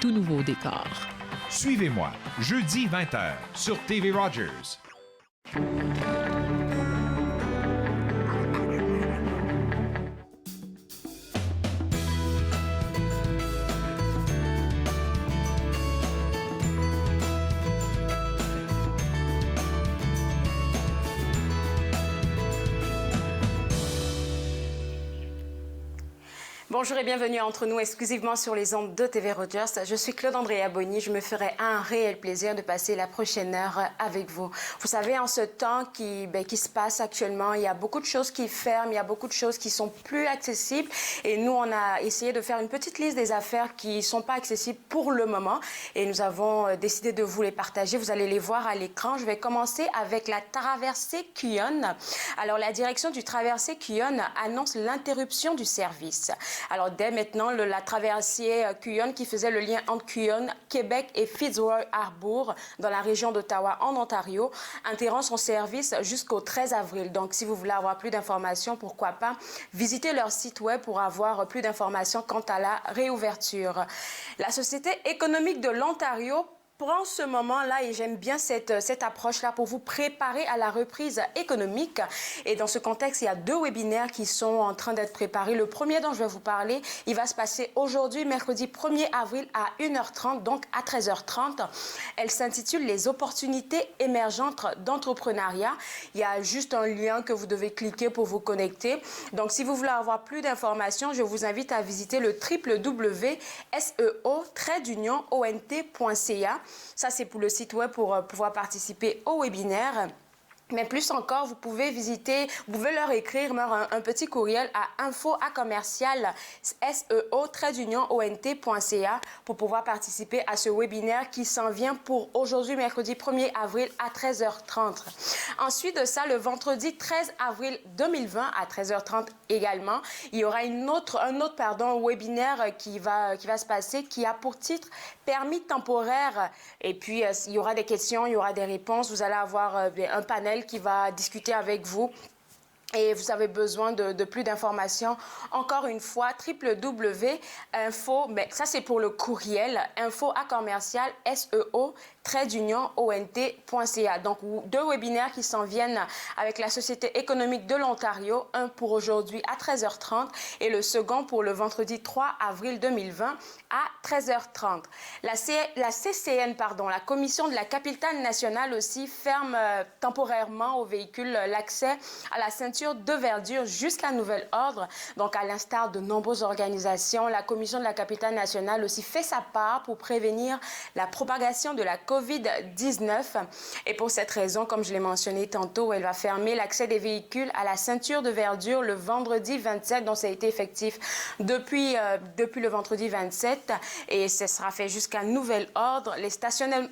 tout nouveau décor. Suivez-moi, jeudi 20h, sur TV Rogers. Bonjour et bienvenue entre nous exclusivement sur les ondes de TV Rogers. Je suis Claude-Andrea Bonny. Je me ferai un réel plaisir de passer la prochaine heure avec vous. Vous savez, en ce temps qui se passe actuellement, il y a beaucoup de choses qui ferment, il y a beaucoup de choses qui sont plus accessibles. Et nous, on a essayé de faire une petite liste des affaires qui ne sont pas accessibles pour le moment. Et nous avons décidé de vous les partager. Vous allez les voir à l'écran. Je vais commencer avec la traversée Cuyon. Alors, la direction du traversée Cuyon annonce l'interruption du service. Alors, dès maintenant, la traversée Cuyon qui faisait le lien entre Cuyon, Québec et Fitzroy Harbour dans la région d'Ottawa en Ontario interrompt son service jusqu'au 13 avril. Donc, si vous voulez avoir plus d'informations, pourquoi pas visiter leur site web pour avoir plus d'informations quant à la réouverture. La Société économique de l'Ontario prend ce moment-là, et j'aime bien cette approche-là pour vous préparer à la reprise économique. Et dans ce contexte, il y a 2 webinaires qui sont en train d'être préparés. Le premier dont je vais vous parler, il va se passer aujourd'hui, mercredi 1er avril à 1h30, donc à 13h30. Elle s'intitule « Les opportunités émergentes d'entrepreneuriat ». Il y a juste un lien que vous devez cliquer pour vous connecter. Donc, si vous voulez avoir plus d'informations, je vous invite à visiter le www.seo-ont.ca. Ça, c'est pour le site web pour pouvoir participer au webinaire. Mais plus encore, vous pouvez leur écrire un petit courriel à info@seo-ont.ca pour pouvoir participer à ce webinaire qui s'en vient pour aujourd'hui, mercredi 1er avril à 13h30. Ensuite de ça, le vendredi 13 avril 2020 à 13h30 également, il y aura un autre webinaire qui va se passer qui a pour titre permis temporaire. Et puis, il y aura des questions, il y aura des réponses. Vous allez avoir un panel qui va discuter avec vous. Et vous avez besoin de plus d'informations. Encore une fois, www.info, ça c'est pour le courriel, info@seo-ont.ca. Donc 2 webinaires qui s'en viennent avec la Société économique de l'Ontario, un pour aujourd'hui à 13h30 et le second pour le vendredi 3 avril 2020 à 13h30. La CCN, la Commission de la capitale nationale aussi ferme temporairement aux véhicules l'accès à la ceinture de verdure jusqu'à nouvel ordre. Donc, à l'instar de nombreuses organisations, la Commission de la capitale nationale aussi fait sa part pour prévenir la propagation de la COVID-19. Et pour cette raison, comme je l'ai mentionné tantôt, elle va fermer l'accès des véhicules à la ceinture de verdure le vendredi 27. Donc, ça a été effectif depuis le vendredi 27 et ce sera fait jusqu'à nouvel ordre. Les stationnements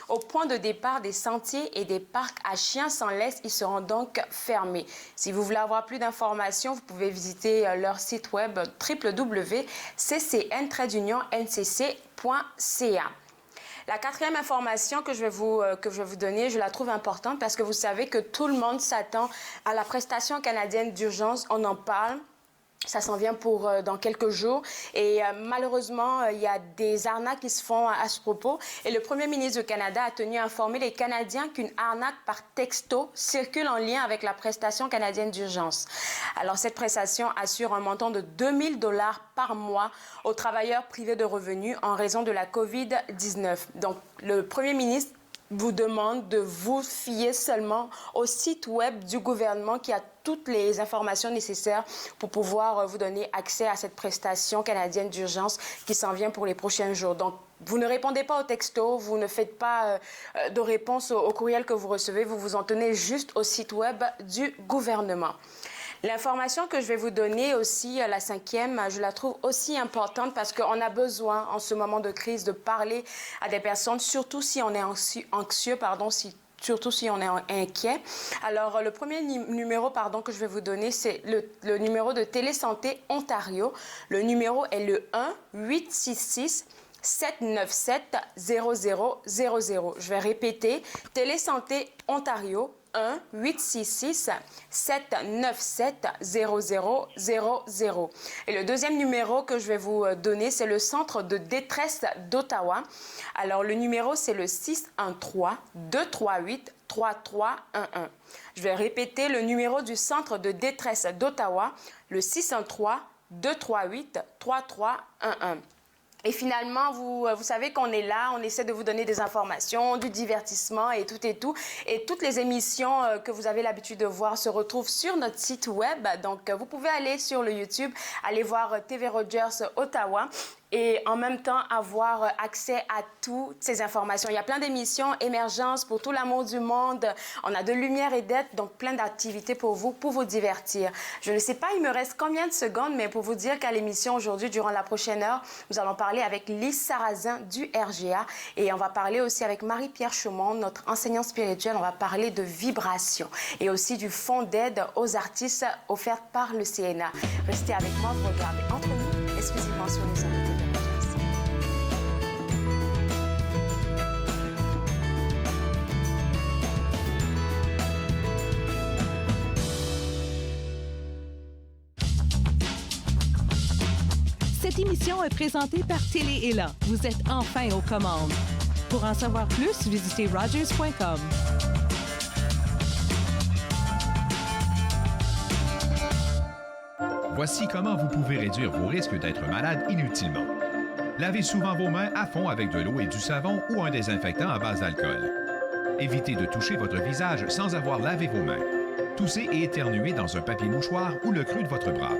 au point de départ des sentiers et des parcs à chiens sans laisse, ils seront donc fermés. Si vous voulez avoir plus d'informations, vous pouvez visiter leur site web www.ccn-ncc.ca. La 4e information que je vais vous donner, je la trouve importante parce que vous savez que tout le monde s'attend à la prestation canadienne d'urgence. On en parle. Ça s'en vient pour dans quelques jours et malheureusement, il y a des arnaques qui se font à ce propos. Et le premier ministre du Canada a tenu à informer les Canadiens qu'une arnaque par texto circule en lien avec la prestation canadienne d'urgence. Alors, cette prestation assure un montant de 2 000 $ par mois aux travailleurs privés de revenus en raison de la COVID-19. Donc, le premier ministre vous demande de vous fier seulement au site web du gouvernement qui a toutes les informations nécessaires pour pouvoir vous donner accès à cette prestation canadienne d'urgence qui s'en vient pour les prochains jours. Donc, vous ne répondez pas au texto, vous ne faites pas de réponse au courriel que vous recevez, vous vous en tenez juste au site web du gouvernement. L'information que je vais vous donner aussi, la 5e, je la trouve aussi importante parce qu'on a besoin en ce moment de crise de parler à des personnes, surtout si on est surtout si on est inquiet. Alors, le premier numéro que je vais vous donner, c'est le numéro de Télésanté Ontario. Le numéro est le 1-866-797-0000. Je vais répéter, Télésanté Ontario, 1-866-797-0000. Et le deuxième numéro que je vais vous donner, c'est le Centre de détresse d'Ottawa. Alors, le numéro, c'est le 613-238-3311. Je vais répéter le numéro du Centre de détresse d'Ottawa, le 613-238-3311. Et finalement, vous savez qu'on est là, on essaie de vous donner des informations, du divertissement et tout et tout. Et toutes les émissions que vous avez l'habitude de voir se retrouvent sur notre site web. Donc, vous pouvez aller sur le YouTube, aller voir TV Rogers Ottawa et en même temps avoir accès à toutes ces informations. Il y a plein d'émissions, Émergence, pour tout l'amour du monde. On a de lumière et d'aide, donc plein d'activités pour vous divertir. Je ne sais pas, il me reste combien de secondes, mais pour vous dire qu'à l'émission aujourd'hui, durant la prochaine heure, nous allons parler avec Lise Sarrazin du RGA et on va parler aussi avec Marie-Pierre Chaumont, notre enseignante spirituelle. On va parler de vibration et aussi du fonds d'aide aux artistes offert par le CNA. Restez avec moi, vous regardez Entre nous, exclusivement sur les ondes. Cette émission est présentée par Télé Élan. Vous êtes enfin aux commandes. Pour en savoir plus, visitez rogers.com. Voici comment vous pouvez réduire vos risques d'être malade inutilement. Lavez souvent vos mains à fond avec de l'eau et du savon ou un désinfectant à base d'alcool. Évitez de toucher votre visage sans avoir lavé vos mains. Toussez et éternuez dans un papier mouchoir ou le creux de votre bras.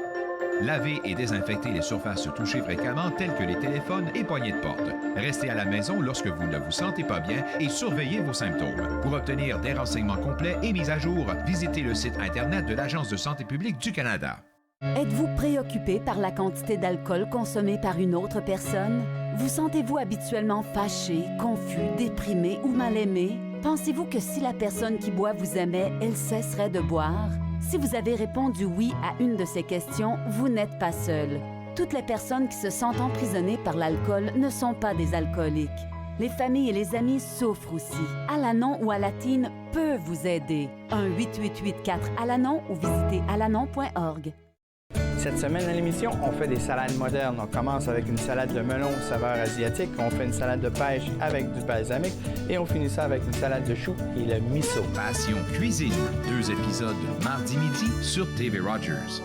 Lavez et désinfectez les surfaces touchées fréquemment telles que les téléphones et poignées de porte. Restez à la maison lorsque vous ne vous sentez pas bien et surveillez vos symptômes. Pour obtenir des renseignements complets et mis à jour, visitez le site Internet de l'Agence de santé publique du Canada. Êtes-vous préoccupé par la quantité d'alcool consommée par une autre personne? Vous sentez-vous habituellement fâché, confus, déprimé ou mal aimé? Pensez-vous que si la personne qui boit vous aimait, elle cesserait de boire? Si vous avez répondu oui à une de ces questions, vous n'êtes pas seul. Toutes les personnes qui se sentent emprisonnées par l'alcool ne sont pas des alcooliques. Les familles et les amis souffrent aussi. Alanon ou Alatine peut vous aider. 1-888-4-ALANON ou visitez alanon.org. Cette semaine à l'émission, on fait des salades modernes. On commence avec une salade de melon saveur asiatique. On fait une salade de pêche avec du balsamique. Et on finit ça avec une salade de choux et le miso. Passion cuisine. 2 épisodes mardi midi sur TV Rogers.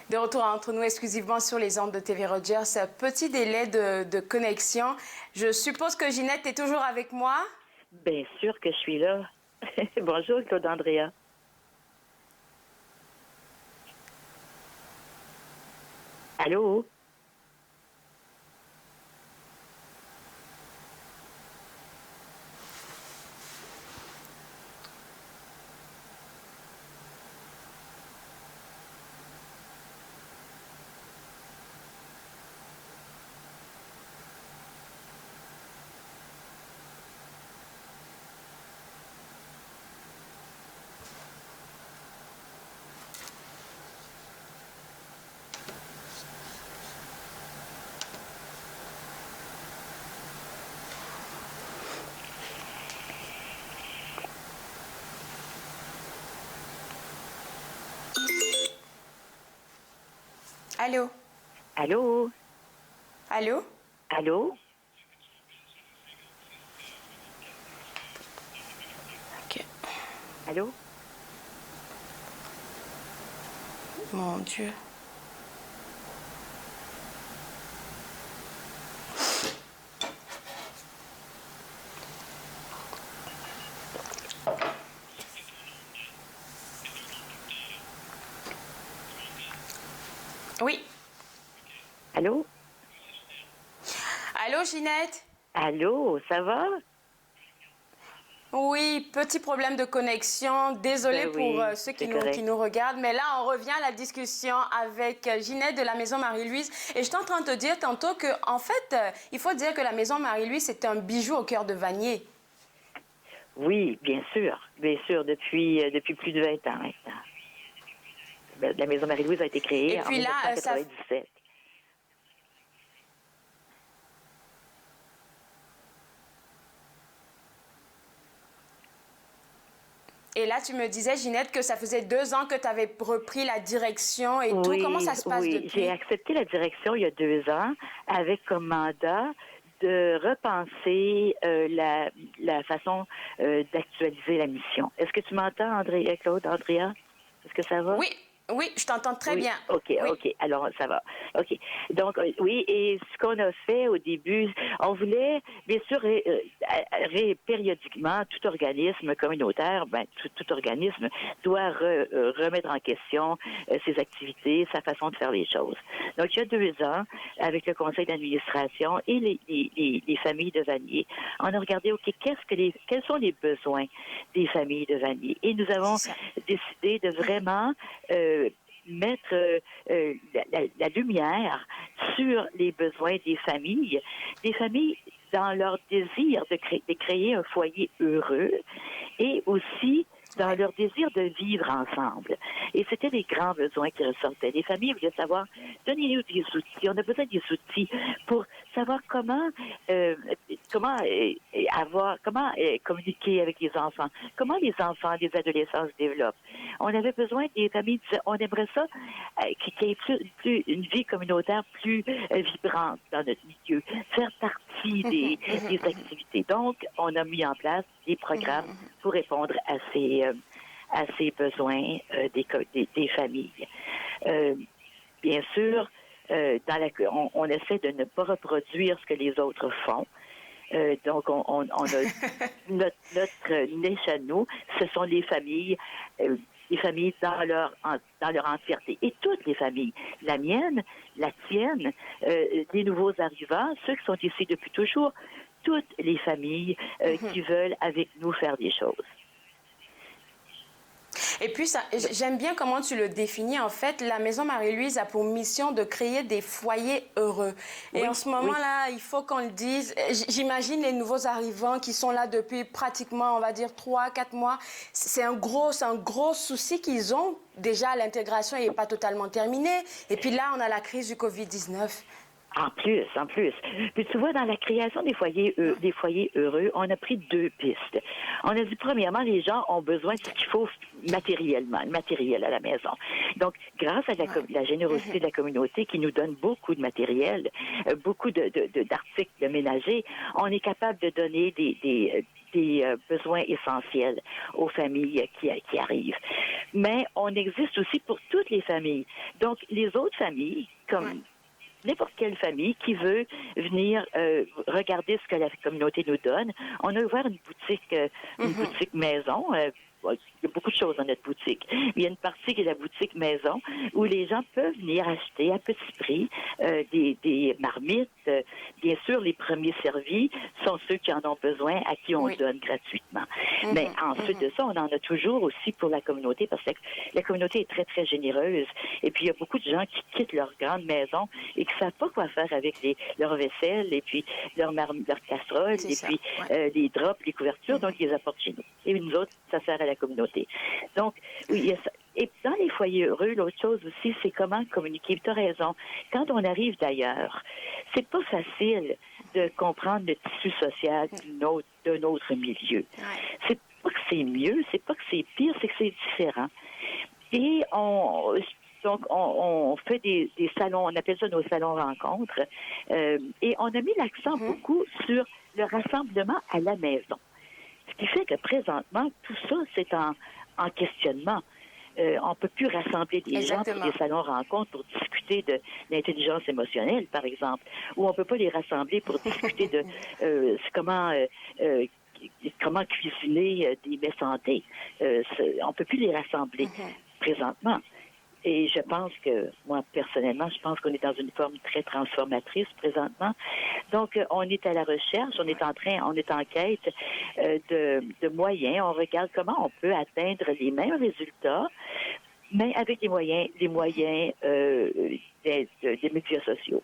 De retour entre nous exclusivement sur les ondes de TV Rogers. Petit délai de connexion. Je suppose que Ginette est toujours avec moi? Bien sûr que je suis là. Bonjour, Claude Andrea. Allô? Allô? Allô? Allô? Allô? OK. Allô? Mon Dieu. Oui. Allô? Allô, Ginette? Allô, ça va? Oui, petit problème de connexion. Désolée Ben oui, pour ceux qui c'est nous regardent. Mais là, on revient à la discussion avec Ginette de la Maison Marie-Louise. Et j'étais en train de te dire tantôt que, en fait, il faut dire que la Maison Marie-Louise, c'est un bijou au cœur de Vanier. Oui, bien sûr, depuis plus de 20 ans maintenant. La Maison Marie-Louise a été créée Et en puis là, 1997. Et là, tu me disais, Ginette, que ça faisait 2 ans que tu avais repris la direction et tout. Comment ça se passe depuis? J'ai accepté la direction il y a 2 ans avec comme mandat de repenser la façon d'actualiser la mission. Est-ce que tu m'entends, Claude, Andrea? Est-ce que ça va? Oui, je t'entends très bien. OK, oui. OK. Alors, ça va. OK. Donc, oui, et ce qu'on a fait au début, on voulait, bien sûr, périodiquement, tout organisme communautaire, tout organisme doit remettre en question ses activités, sa façon de faire les choses. Donc, il y a 2 ans, avec le conseil d'administration et les familles de Vanier, on a regardé, OK, quels sont les besoins des familles de Vanier? Et nous avons décidé de vraiment mettre la lumière sur les besoins des familles dans leur désir de créer un foyer heureux et aussi dans leur désir de vivre ensemble. Et c'était les grands besoins qui ressortaient. Les familles voulaient savoir, donnez-nous des outils. On a besoin des outils pour savoir comment communiquer avec les enfants, comment les enfants, les adolescents se développent. On avait besoin des familles, on aimerait ça qu'il y ait une vie communautaire plus vibrante dans notre milieu, faire partie des activités. Donc, on a mis en place des programmes pour répondre à ces besoins des familles. Bien sûr, on essaie de ne pas reproduire ce que les autres font. Donc, on a notre niche à nous, ce sont les familles dans leur entièreté. Et toutes les familles, la mienne, la tienne, les nouveaux arrivants, ceux qui sont ici depuis toujours, toutes les familles qui veulent avec nous faire des choses. Et puis, j'aime bien comment tu le définis. En fait, la Maison Marie-Louise a pour mission de créer des foyers heureux. Et en ce moment-là, il faut qu'on le dise. J'imagine les nouveaux arrivants qui sont là depuis pratiquement, on va dire, 3-4 mois. C'est un gros souci qu'ils ont. Déjà, l'intégration n'est pas totalement terminée. Et puis là, on a la crise du COVID-19. En plus. Puis tu vois, dans la création des foyers heureux, on a pris 2 pistes. On a dit, premièrement, les gens ont besoin de ce qu'il faut matériellement, le matériel à la maison. Donc, grâce à la générosité de la communauté qui nous donne beaucoup de matériel, beaucoup d'articles ménagers, on est capable de donner des besoins essentiels aux familles qui arrivent. Mais on existe aussi pour toutes les familles. Donc, les autres familles, comme n'importe quelle famille qui veut venir regarder ce que la communauté nous donne. On a ouvert une boutique maison. Il y a beaucoup de choses dans notre boutique. Il y a une partie qui est la boutique maison où les gens peuvent venir acheter à petit prix des marmites. Bien sûr, les premiers servis sont ceux qui en ont besoin, à qui on donne gratuitement. Mais ensuite de ça, on en a toujours aussi pour la communauté parce que la communauté est très, très généreuse. Et puis, il y a beaucoup de gens qui quittent leur grande maison et qui ne savent pas quoi faire avec leur vaisselle et puis leur casserole et puis les drops, les couvertures. Donc, ils les apportent chez nous. Et nous autres, ça sert à la communauté. Donc, oui, il y a ça. Et dans les foyers heureux, l'autre chose aussi, c'est comment communiquer. Tu as raison. Quand on arrive d'ailleurs, c'est pas facile de comprendre le tissu social d'un autre milieu. C'est pas que c'est mieux, c'est pas que c'est pire, c'est que c'est différent. Et on fait des salons, on appelle ça nos salons rencontres, et on a mis l'accent beaucoup sur le rassemblement à la maison. Ce qui fait que présentement, tout ça, c'est en questionnement. On ne peut plus rassembler des gens pour des salons rencontres pour discuter de l'intelligence émotionnelle, par exemple. Ou on ne peut pas les rassembler pour discuter de comment cuisiner des mets santé. On ne peut plus les rassembler présentement. Et je pense que, moi, personnellement, je pense qu'on est dans une forme très transformatrice présentement. Donc, on est à la recherche, on est en quête de moyens. On regarde comment on peut atteindre les mêmes résultats, mais avec des moyens des médias sociaux.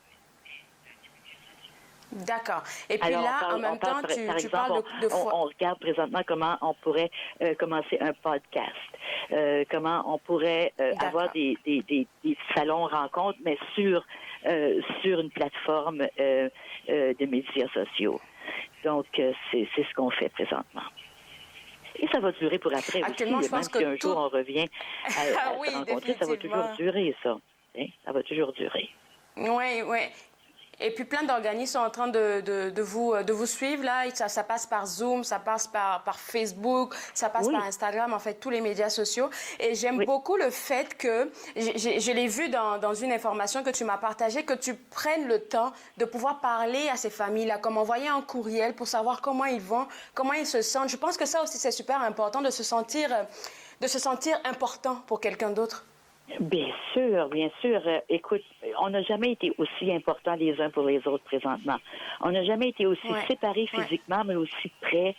D'accord. Et puis en même temps, tu parles de on regarde présentement comment on pourrait commencer un podcast, comment on pourrait avoir des salons rencontres, mais sur une plateforme de médias sociaux. Donc, c'est ce qu'on fait présentement. Et ça va durer pour après Actuellement, aussi. je pense Même si que un jour on revient à oui, se rencontrer, ça va toujours durer, ça. Hein? Ça va toujours durer. Oui, oui. Et puis plein d'organismes sont en train de vous suivre là. Et ça passe par Zoom, ça passe par Facebook, ça passe par Instagram, en fait, tous les médias sociaux. Et j'aime beaucoup le fait que, je l'ai vu dans une information que tu m'as partagée, que tu prennes le temps de pouvoir parler à ces familles-là, comme envoyer un courriel pour savoir comment ils vont, comment ils se sentent. Je pense que ça aussi, c'est super important de se sentir important pour quelqu'un d'autre. Bien sûr, bien sûr. Écoute, on n'a jamais été aussi importants les uns pour les autres présentement. On n'a jamais été aussi séparés physiquement, mais aussi près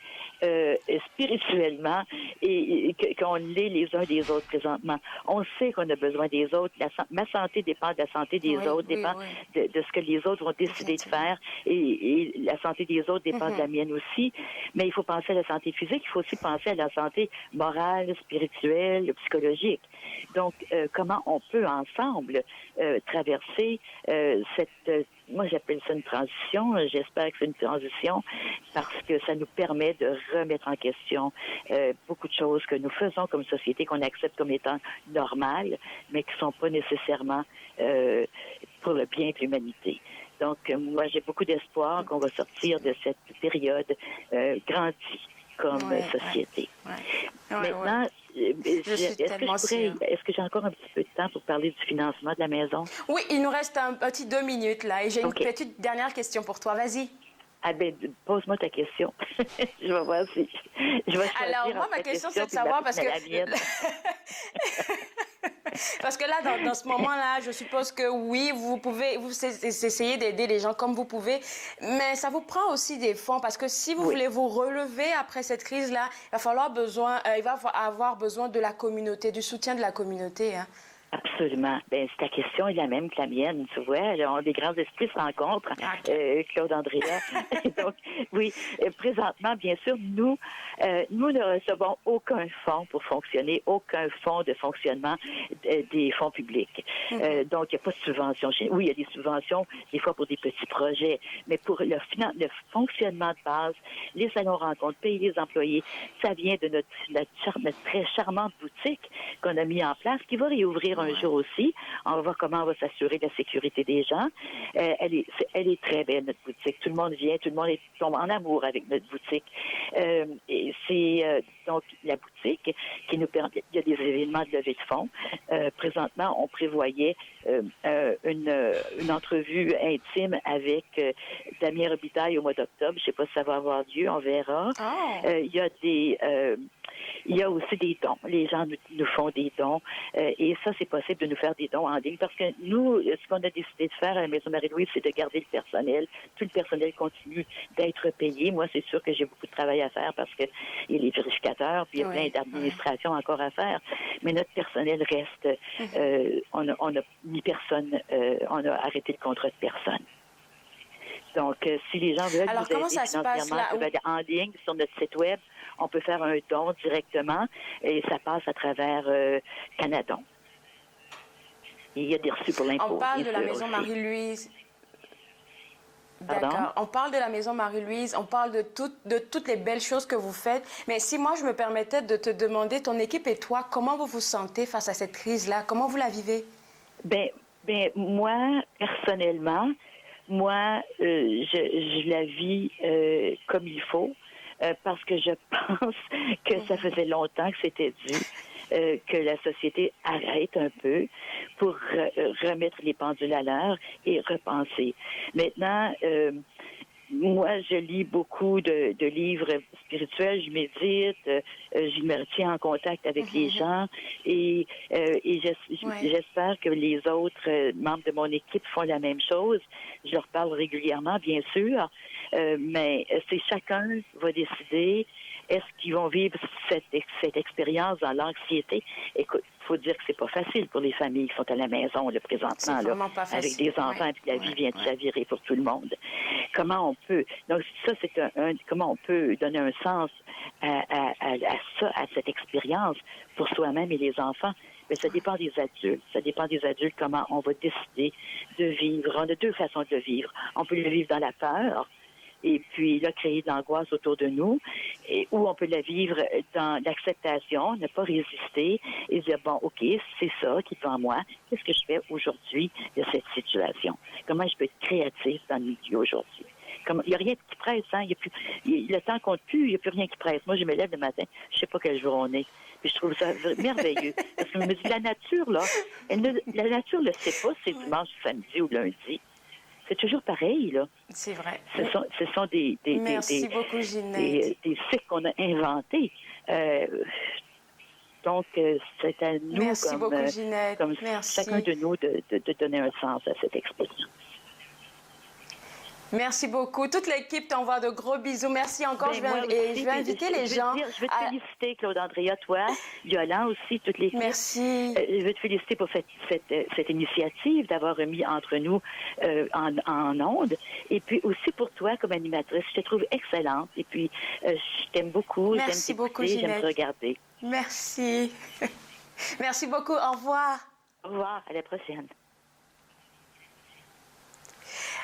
spirituellement et qu'on l'est les uns des autres présentement. On sait qu'on a besoin des autres. Ma santé dépend de la santé des autres, dépend de ce que les autres vont décider de faire et la santé des autres dépend de la mienne aussi. Mais il faut penser à la santé physique, il faut aussi penser à la santé morale, spirituelle, psychologique. Donc, comment on peut ensemble traverser cette... moi, j'appelle ça une transition. J'espère que c'est une transition parce que ça nous permet de remettre en question beaucoup de choses que nous faisons comme société, qu'on accepte comme étant normales, mais qui ne sont pas nécessairement pour le bien de l'humanité. Donc, moi, j'ai beaucoup d'espoir qu'on va sortir de cette période grandie comme société. Maintenant, est-ce que j'ai encore un petit peu de temps pour parler du financement de la maison? Oui, il nous reste un petit 2 minutes là et j'ai une petite dernière question pour toi. Vas-y. Ah ben, pose-moi ta question. Je vais voir si je vais choisir. Alors, moi, ma question, c'est de savoir parce que... Parce que là, dans ce moment-là, je suppose que oui, vous pouvez essayer d'aider les gens comme vous pouvez, mais ça vous prend aussi des fonds parce que si vous voulez vous relever après cette crise-là, il va avoir besoin de la communauté, du soutien de la communauté. Hein. Absolument. Ben, ta question est la même que la mienne, tu vois. Des grands esprits se rencontrent, Claude Andrea. Donc, oui, présentement, bien sûr, nous ne recevons aucun fonds pour fonctionner, aucun fonds de fonctionnement des fonds publics. Donc, il n'y a pas de subvention. Oui, il y a des subventions, des fois pour des petits projets, mais pour le fonctionnement de base, les salons rencontres, payer les employés, ça vient de notre très charmante boutique qu'on a mis en place, qui va réouvrir un jour aussi. On va voir comment on va s'assurer de la sécurité des gens. Elle est très belle, notre boutique. Tout le monde vient, tout le monde tombe en amour avec notre boutique. Et c'est donc la boutique qui nous permet... Il y a des événements de levée de fonds. Présentement, on prévoyait une entrevue intime avec Damien Robitaille au mois d'octobre. Je ne sais pas si ça va avoir lieu, on verra. Il y a aussi des dons. Les gens nous font des dons. Et ça, c'est possible de nous faire des dons en ligne parce que nous, ce qu'on a décidé de faire à la Maison Marie-Louise, c'est de garder le personnel. Tout le personnel continue d'être payé. Moi, c'est sûr que j'ai beaucoup de travail à faire parce qu'il y a les vérificateurs, puis il y a plein d'administrations encore à faire. Mais notre personnel reste... on a mis personne... on a arrêté le contrat de personne. Donc, si les gens veulent nous aider financièrement, ça va être en ligne sur notre site web. On peut faire un don directement et ça passe à travers Canadon. Et il y a des reçus pour l'impôt. On parle de la Maison Marie-Louise. D'accord. On parle de la Maison Marie-Louise, on parle de toutes les belles choses que vous faites. Mais si moi, je me permettais de te demander, ton équipe et toi, comment vous vous sentez face à cette crise-là? Comment vous la vivez? Ben moi, personnellement, je la vis comme il faut parce que je pense que ça faisait longtemps que c'était dû. Que la société arrête un peu pour remettre les pendules à l'heure et repenser. Maintenant, moi, je lis beaucoup de livres spirituels, je médite, je me tiens en contact avec les gens et j'espère que les autres membres de mon équipe font la même chose. Je leur parle régulièrement, bien sûr, mais c'est chacun va décider est-ce qu'ils vont vivre cette expérience dans l'anxiété. Écoute, il faut dire que c'est pas facile pour les familles qui sont à la maison là, présentement, là, avec des enfants, et puis la vie vient de chavirer pour tout le monde. Comment on peut... Donc ça, c'est comment on peut donner un sens à cette expérience pour soi-même et les enfants. Mais ça dépend des adultes. Ça dépend des adultes comment on va décider de vivre. On a deux façons de vivre. On peut le vivre dans la peur, et puis là, créer de l'angoisse autour de nous, et où on peut la vivre dans l'acceptation, ne pas résister et dire, bon, OK, c'est ça qui est en moi. Qu'est-ce que je fais aujourd'hui de cette situation? Comment je peux être créatif dans le milieu aujourd'hui? Il n'y a rien qui presse, hein? Le temps compte plus, il n'y a plus rien qui presse. Moi, je me lève le matin, je ne sais pas quel jour on est. Puis je trouve ça merveilleux. Parce que je me dis, la nature, là, la nature ne le sait pas si c'est dimanche, samedi ou lundi. C'est toujours pareil, là. C'est vrai. Ce sont des Merci beaucoup, Ginette. des cycles qu'on a inventés. Donc, c'est à nous, Merci beaucoup, Ginette. comme Merci. chacun de nous, de donner un sens à cette expression. Merci beaucoup. Toute l'équipe t'envoie de gros bisous. Merci encore. Je vais inviter les gens. Je veux te féliciter, Claude-Andrea, toi, Yolande aussi, toute l'équipe. Merci. Je veux te féliciter pour cette initiative d'avoir remis entre nous en ondes. Et puis aussi pour toi, comme animatrice. Je te trouve excellente. Et puis, je t'aime beaucoup. Merci beaucoup, Ginette. J'aime te regarder. Merci. Merci beaucoup. Au revoir. Au revoir. À la prochaine.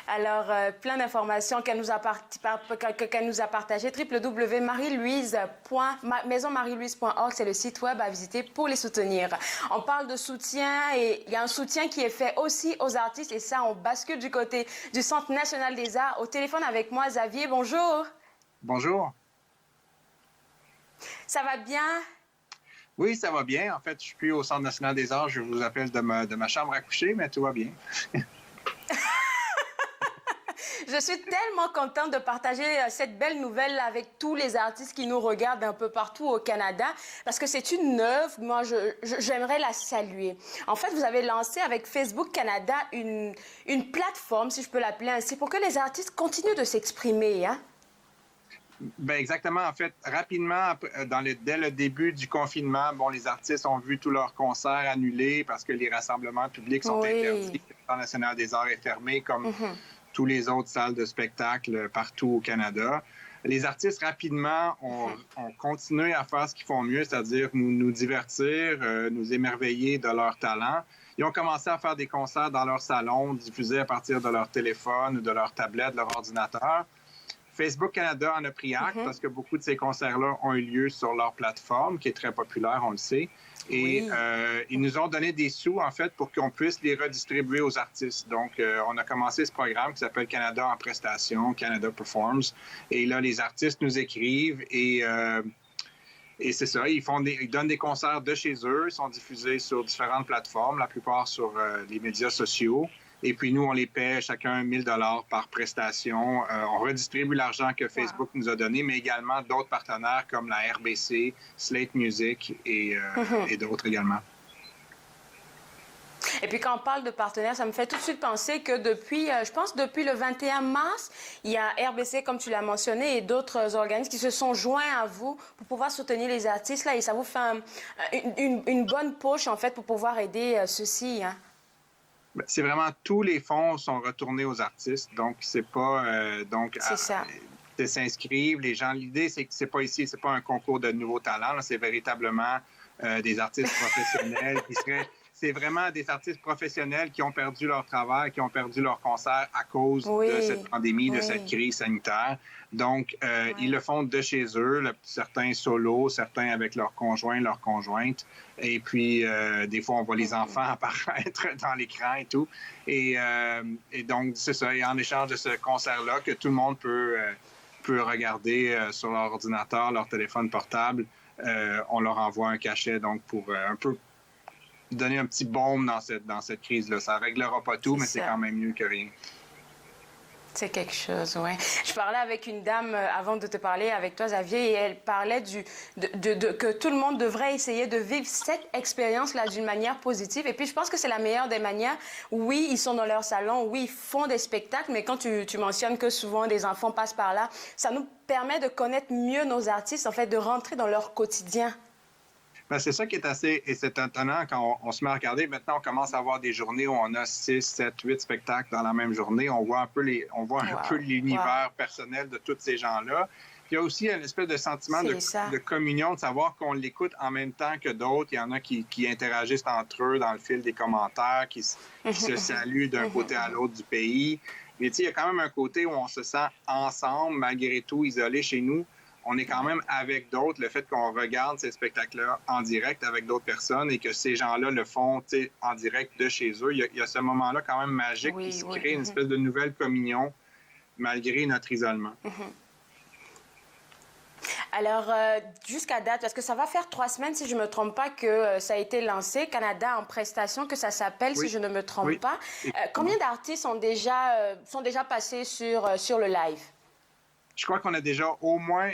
Alors, plein d'informations qu'elle nous a partagées. www.maisonmarielouise.org, c'est le site web à visiter pour les soutenir. On parle de soutien et il y a un soutien qui est fait aussi aux artistes et ça, on bascule du côté du Centre national des arts. Au téléphone avec moi, Xavier, bonjour. Bonjour. Ça va bien? Oui, ça va bien. En fait, je suis plus au Centre national des arts. Je vous appelle de ma chambre à coucher, mais tout va bien. Je suis tellement contente de partager cette belle nouvelle avec tous les artistes qui nous regardent un peu partout au Canada parce que c'est une œuvre, moi j'aimerais la saluer. En fait, vous avez lancé avec Facebook Canada une plateforme, si je peux l'appeler ainsi, pour que les artistes continuent de s'exprimer, hein? Ben exactement. En fait, rapidement, dès le début du confinement, les artistes ont vu tous leurs concerts annulés parce que les rassemblements publics sont interdits. Le Centre national des arts est fermé comme tous les autres salles de spectacle partout au Canada. Les artistes, rapidement, ont continué à faire ce qu'ils font mieux, c'est-à-dire nous divertir, nous émerveiller de leur talent. Ils ont commencé à faire des concerts dans leur salon, diffusés à partir de leur téléphone, de leur tablette, de leur ordinateur. Facebook Canada en a pris acte parce que beaucoup de ces concerts-là ont eu lieu sur leur plateforme, qui est très populaire, on le sait. Et ils nous ont donné des sous, en fait, pour qu'on puisse les redistribuer aux artistes. Donc, on a commencé ce programme qui s'appelle Canada en prestation, Canada Performs. Et là, les artistes nous écrivent et c'est ça, ils donnent des concerts de chez eux. Ils sont diffusés sur différentes plateformes, la plupart sur les médias sociaux. Et puis, nous, on les paie chacun 1 000 $ par prestation. On redistribue l'argent que Facebook nous a donné, mais également d'autres partenaires comme la RBC, Slate Music et d'autres également. Et puis, quand on parle de partenaires, ça me fait tout de suite penser que depuis le 21 mars, il y a RBC, comme tu l'as mentionné, et d'autres organismes qui se sont joints à vous pour pouvoir soutenir les artistes. Là, et ça vous fait une bonne push, en fait, pour pouvoir aider ceux-ci, hein? C'est vraiment tous les fonds sont retournés aux artistes, donc c'est pas de s'inscrire. Les gens, l'idée c'est que c'est pas un concours de nouveaux talents, là, c'est véritablement des artistes professionnels c'est vraiment des artistes professionnels qui ont perdu leur travail, qui ont perdu leur concert à cause de cette pandémie, de cette crise sanitaire. Donc, ils le font de chez eux, certains solos, certains avec leurs conjoints, leurs conjointes. Et puis, des fois, on voit les enfants apparaître dans l'écran et tout. Et donc, c'est ça. Et en échange de ce concert-là, que tout le monde peut regarder sur leur ordinateur, leur téléphone portable, on leur envoie un cachet, donc pour un peu donner un petit baume dans cette crise-là. Ça ne réglera pas tout, mais c'est quand même mieux que rien. C'est quelque chose, oui. Je parlais avec une dame avant de te parler avec toi, Xavier, et elle parlait que tout le monde devrait essayer de vivre cette expérience-là d'une manière positive. Et puis, je pense que c'est la meilleure des manières. Oui, ils sont dans leur salon, oui, ils font des spectacles, mais quand tu mentionnes que souvent des enfants passent par là, ça nous permet de connaître mieux nos artistes, en fait, de rentrer dans leur quotidien. Ben, c'est ça qui est assez étonnant quand on se met à regarder. Maintenant, on commence à avoir des journées où on a 6, 7, 8 spectacles dans la même journée. On voit un peu l'univers personnel de tous ces gens-là. Puis il y a aussi une espèce de sentiment de communion, de savoir qu'on l'écoute en même temps que d'autres. Il y en a qui interagissent entre eux dans le fil des commentaires, qui se saluent d'un côté à l'autre du pays. Mais tu sais, il y a quand même un côté où on se sent ensemble, malgré tout, isolés chez nous. On est quand même avec d'autres. Le fait qu'on regarde ces spectacles-là en direct avec d'autres personnes et que ces gens-là le font en direct de chez eux, il y a ce moment-là quand même magique qui se crée une espèce de nouvelle communion malgré notre isolement. Alors, jusqu'à date, parce que ça va faire 3 semaines, si je ne me trompe pas, que ça a été lancé, Canada en prestation, que ça s'appelle, si je ne me trompe pas. Combien d'artistes sont déjà passés sur le live? Je crois qu'on a déjà au moins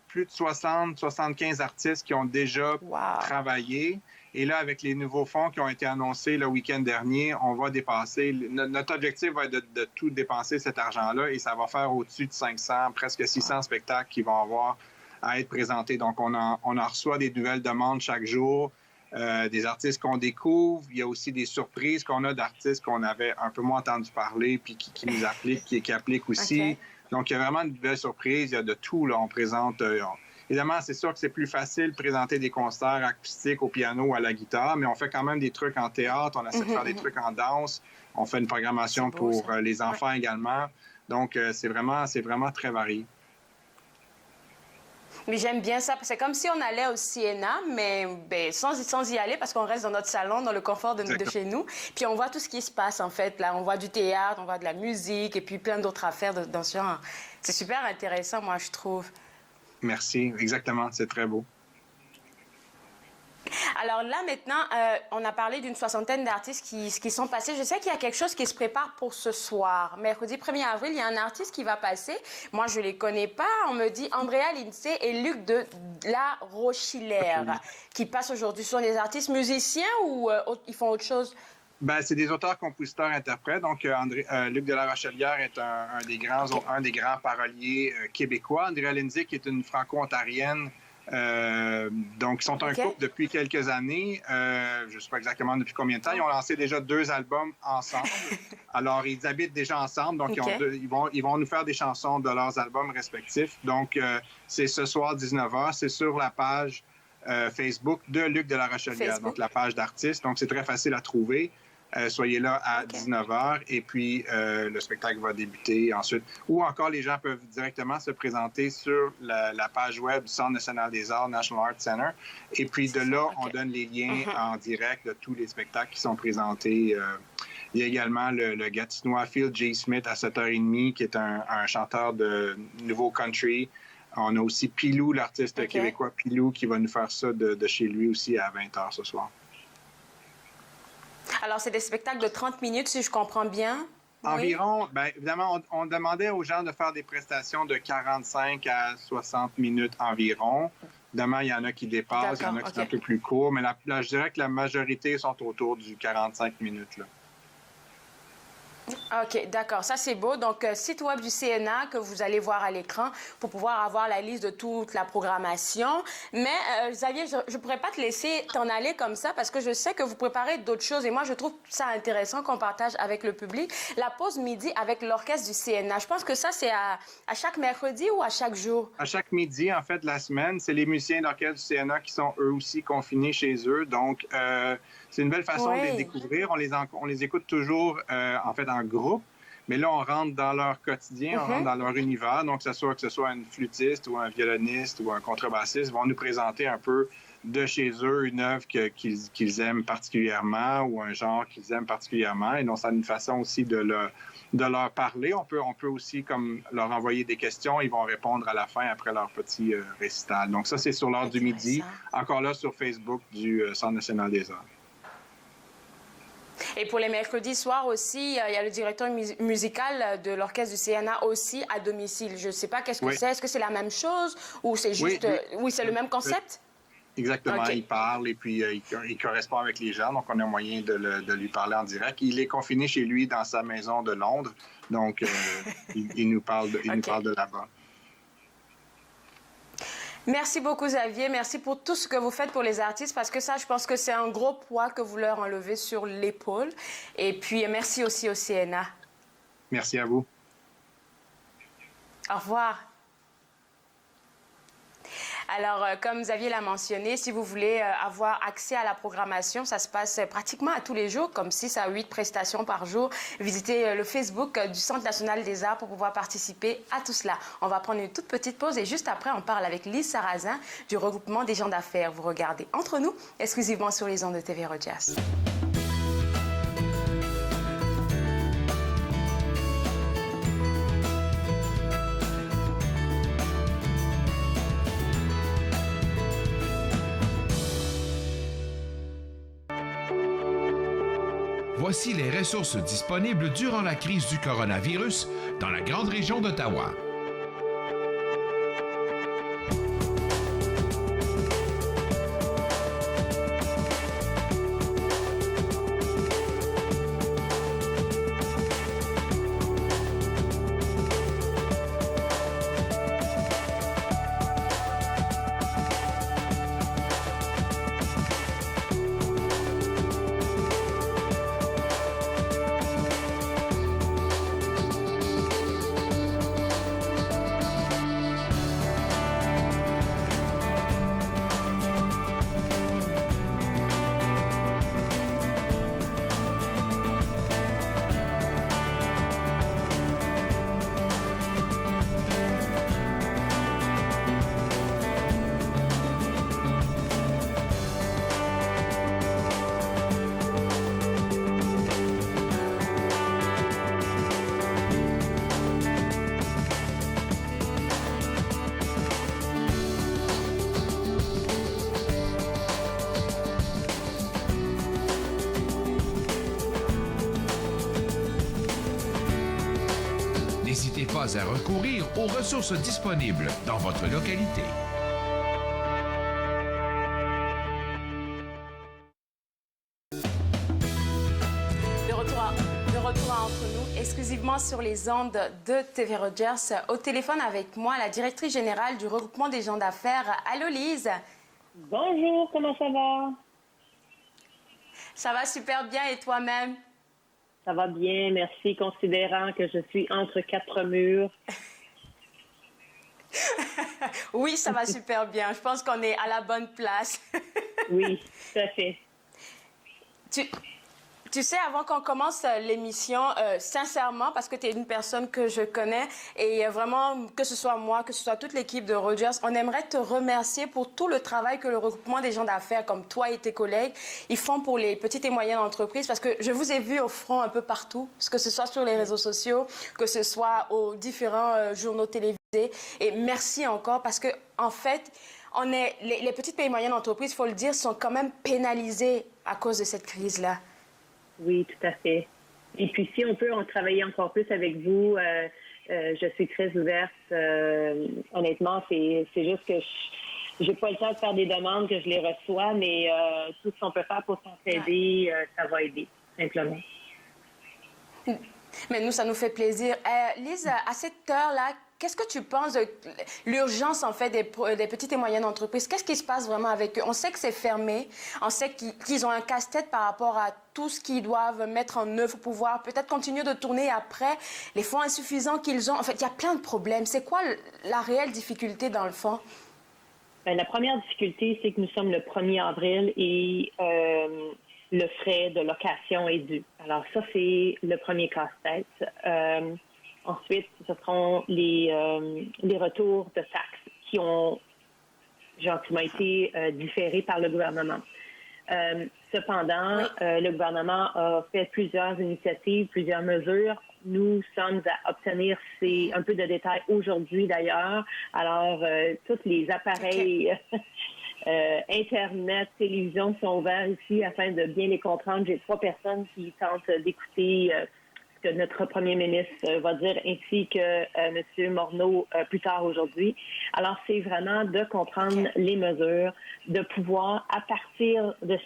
plus de 75 artistes qui ont déjà travaillé. Et là, avec les nouveaux fonds qui ont été annoncés le week-end dernier, on va dépasser. Notre objectif va être de tout dépenser cet argent-là et ça va faire au-dessus de 500, presque 600 spectacles qui vont avoir à être présentés. Donc, on en reçoit des nouvelles demandes chaque jour, des artistes qu'on découvre. Il y a aussi des surprises qu'on a d'artistes qu'on avait un peu moins entendu parler puis qui nous appliquent, qui appliquent aussi. Donc, il y a vraiment de belles surprises. Il y a de tout. Là. On présente... évidemment, c'est sûr que c'est plus facile de présenter des concerts acoustiques au piano ou à la guitare, mais on fait quand même des trucs en théâtre. On essaie de faire des trucs en danse. On fait une programmation pour les enfants également. Donc, c'est vraiment très varié. Mais j'aime bien ça. C'est comme si on allait au Siena, mais sans y aller parce qu'on reste dans notre salon, dans le confort de chez nous. Puis on voit tout ce qui se passe, en fait. Là, on voit du théâtre, on voit de la musique et puis plein d'autres affaires dans ce genre. C'est super intéressant, moi, je trouve. Merci. Exactement. C'est très beau. Alors là, maintenant, on a parlé d'une 60aine d'artistes qui sont passés. Je sais qu'il y a quelque chose qui se prépare pour ce soir. Mercredi 1er avril, il y a un artiste qui va passer. Moi, je ne les connais pas. On me dit Andrea Lindsay et Luc de la Rochillère qui passent aujourd'hui. Ce sont des artistes musiciens ou ils font autre chose? Ben, c'est des auteurs, compositeurs, interprètes. Donc, Luc de la Rochelière est un des grands paroliers québécois. Andrea Lindsay, qui est une franco-ontarienne. Donc, ils sont un couple depuis quelques années. Je ne sais pas exactement depuis combien de temps. Ils ont lancé déjà 2 albums ensemble. Alors, ils habitent déjà ensemble. Donc, ils vont nous faire des chansons de leurs albums respectifs. Donc, c'est ce soir, 19h. C'est sur la page Facebook de Luc de la Rochelière, donc la page d'artiste. Donc, c'est très facile à trouver. Soyez là à 19h et puis le spectacle va débuter ensuite. Ou encore, les gens peuvent directement se présenter sur la page web du Centre national des arts, National Arts Center. Et puis de là, on donne les liens en direct de tous les spectacles qui sont présentés. Il y a également le Gatinois Phil J. Smith à 7h30, qui est un chanteur de nouveau country. On a aussi Pilou, l'artiste québécois Pilou, qui va nous faire ça de chez lui aussi à 20h ce soir. Alors, c'est des spectacles de 30 minutes, si je comprends bien. Environ, bien évidemment, on demandait aux gens de faire des prestations de 45 à 60 minutes environ. Évidemment, il y en a qui dépassent, il y en a qui sont un peu plus courts, mais je dirais que la majorité sont autour du 45 minutes. Là. OK, d'accord. Ça, c'est beau. Donc, site web du CNA que vous allez voir à l'écran pour pouvoir avoir la liste de toute la programmation. Mais, Xavier, je ne pourrais pas te laisser t'en aller comme ça parce que je sais que vous préparez d'autres choses. Et moi, je trouve ça intéressant qu'on partage avec le public. La pause midi avec l'orchestre du CNA. Je pense que ça, c'est à chaque mercredi ou à chaque jour? À chaque midi, en fait, de la semaine. C'est les musiciens de l'orchestre du CNA qui sont eux aussi confinés chez eux. Donc, c'est une belle façon de les découvrir. On les écoute toujours, en fait, en groupe. Mais là, on rentre dans leur quotidien, on rentre dans leur univers. Donc, que ce soit une flûtiste ou un violoniste ou un contrebassiste, vont nous présenter un peu de chez eux une œuvre qu'ils aiment particulièrement ou un genre qu'ils aiment particulièrement. Et donc, c'est une façon aussi de leur parler. On peut aussi comme leur envoyer des questions. Ils vont répondre à la fin après leur petit récital. Donc, ça, c'est sur l'heure du midi. Encore là, sur Facebook du Centre national des arts. Et pour les mercredis soirs aussi, il y a le directeur musical de l'orchestre du CNA aussi à domicile. Je ne sais pas qu'est-ce que c'est. Est-ce que c'est la même chose ou c'est juste... Oui, c'est le même concept? Exactement. Il parle et puis il correspond avec les gens. Donc, on a moyen de lui parler en direct. Il est confiné chez lui dans sa maison de Londres. Donc, il nous parle de là-bas. Merci beaucoup, Xavier. Merci pour tout ce que vous faites pour les artistes parce que ça, je pense que c'est un gros poids que vous leur enlevez sur l'épaule. Et puis, merci aussi au CNA. Merci à vous. Au revoir. Alors, comme Xavier l'a mentionné, si vous voulez avoir accès à la programmation, ça se passe pratiquement à tous les jours, comme 6 à 8 prestations par jour. Visitez le Facebook du Centre national des arts pour pouvoir participer à tout cela. On va prendre une toute petite pause et juste après, on parle avec Lise Sarrazin du regroupement des gens d'affaires. Vous regardez Entre nous, exclusivement sur les ondes de TV Rogers. Voici les ressources disponibles durant la crise du coronavirus dans la grande région d'Ottawa. N'hésitez pas à recourir aux ressources disponibles dans votre localité. De retour à Entre nous, exclusivement sur les ondes de TV Rogers. Au téléphone avec moi, la directrice générale du regroupement des gens d'affaires. Allô, Lise? Bonjour, comment ça va? Ça va super bien et toi-même? Ça va bien, merci, considérant que je suis entre quatre murs. Oui, ça va super bien. Je pense qu'on est à la bonne place. Oui, tout à fait. Tu sais, avant qu'on commence l'émission, sincèrement, parce que tu es une personne que je connais et vraiment, que ce soit moi, que ce soit toute l'équipe de Rogers, on aimerait te remercier pour tout le travail que le regroupement des gens d'affaires, comme toi et tes collègues, ils font pour les petites et moyennes entreprises, parce que je vous ai vu au front un peu partout, que ce soit sur les réseaux sociaux, que ce soit aux différents journaux télévisés. Et merci encore, parce que en fait, les petites et moyennes entreprises, il faut le dire, sont quand même pénalisées à cause de cette crise-là. Oui, tout à fait. Et puis, si on peut en travailler encore plus avec vous, je suis très ouverte. Honnêtement, c'est juste que je n'ai pas le temps de faire des demandes, que je les reçois, mais tout ce qu'on peut faire pour s'entraider, ça va aider, simplement. Mais nous, ça nous fait plaisir. Lise, à cette heure-là, qu'est-ce que tu penses de l'urgence, en fait, des petites et moyennes entreprises? Qu'est-ce qui se passe vraiment avec eux? On sait que c'est fermé. On sait qu'ils ont un casse-tête par rapport à tout ce qu'ils doivent mettre en œuvre pour pouvoir peut-être continuer de tourner après, les fonds insuffisants qu'ils ont. En fait, il y a plein de problèmes. C'est quoi la réelle difficulté, dans le fond? Bien, la première difficulté, c'est que nous sommes le 1er avril et le frais de location est dû. Alors ça, c'est le premier casse-tête. Ensuite, ce seront les retours de taxes qui ont gentiment été différés par le gouvernement. Cependant, oui, le gouvernement a fait plusieurs initiatives, plusieurs mesures. Nous sommes à obtenir un peu de détails aujourd'hui d'ailleurs. Alors, tous les appareils Internet, télévision sont ouverts ici afin de bien les comprendre. J'ai 3 personnes qui tentent d'écouter ce que notre premier ministre va dire, ainsi que M. Morneau plus tard aujourd'hui. Alors, c'est vraiment de comprendre les mesures, de pouvoir, à partir de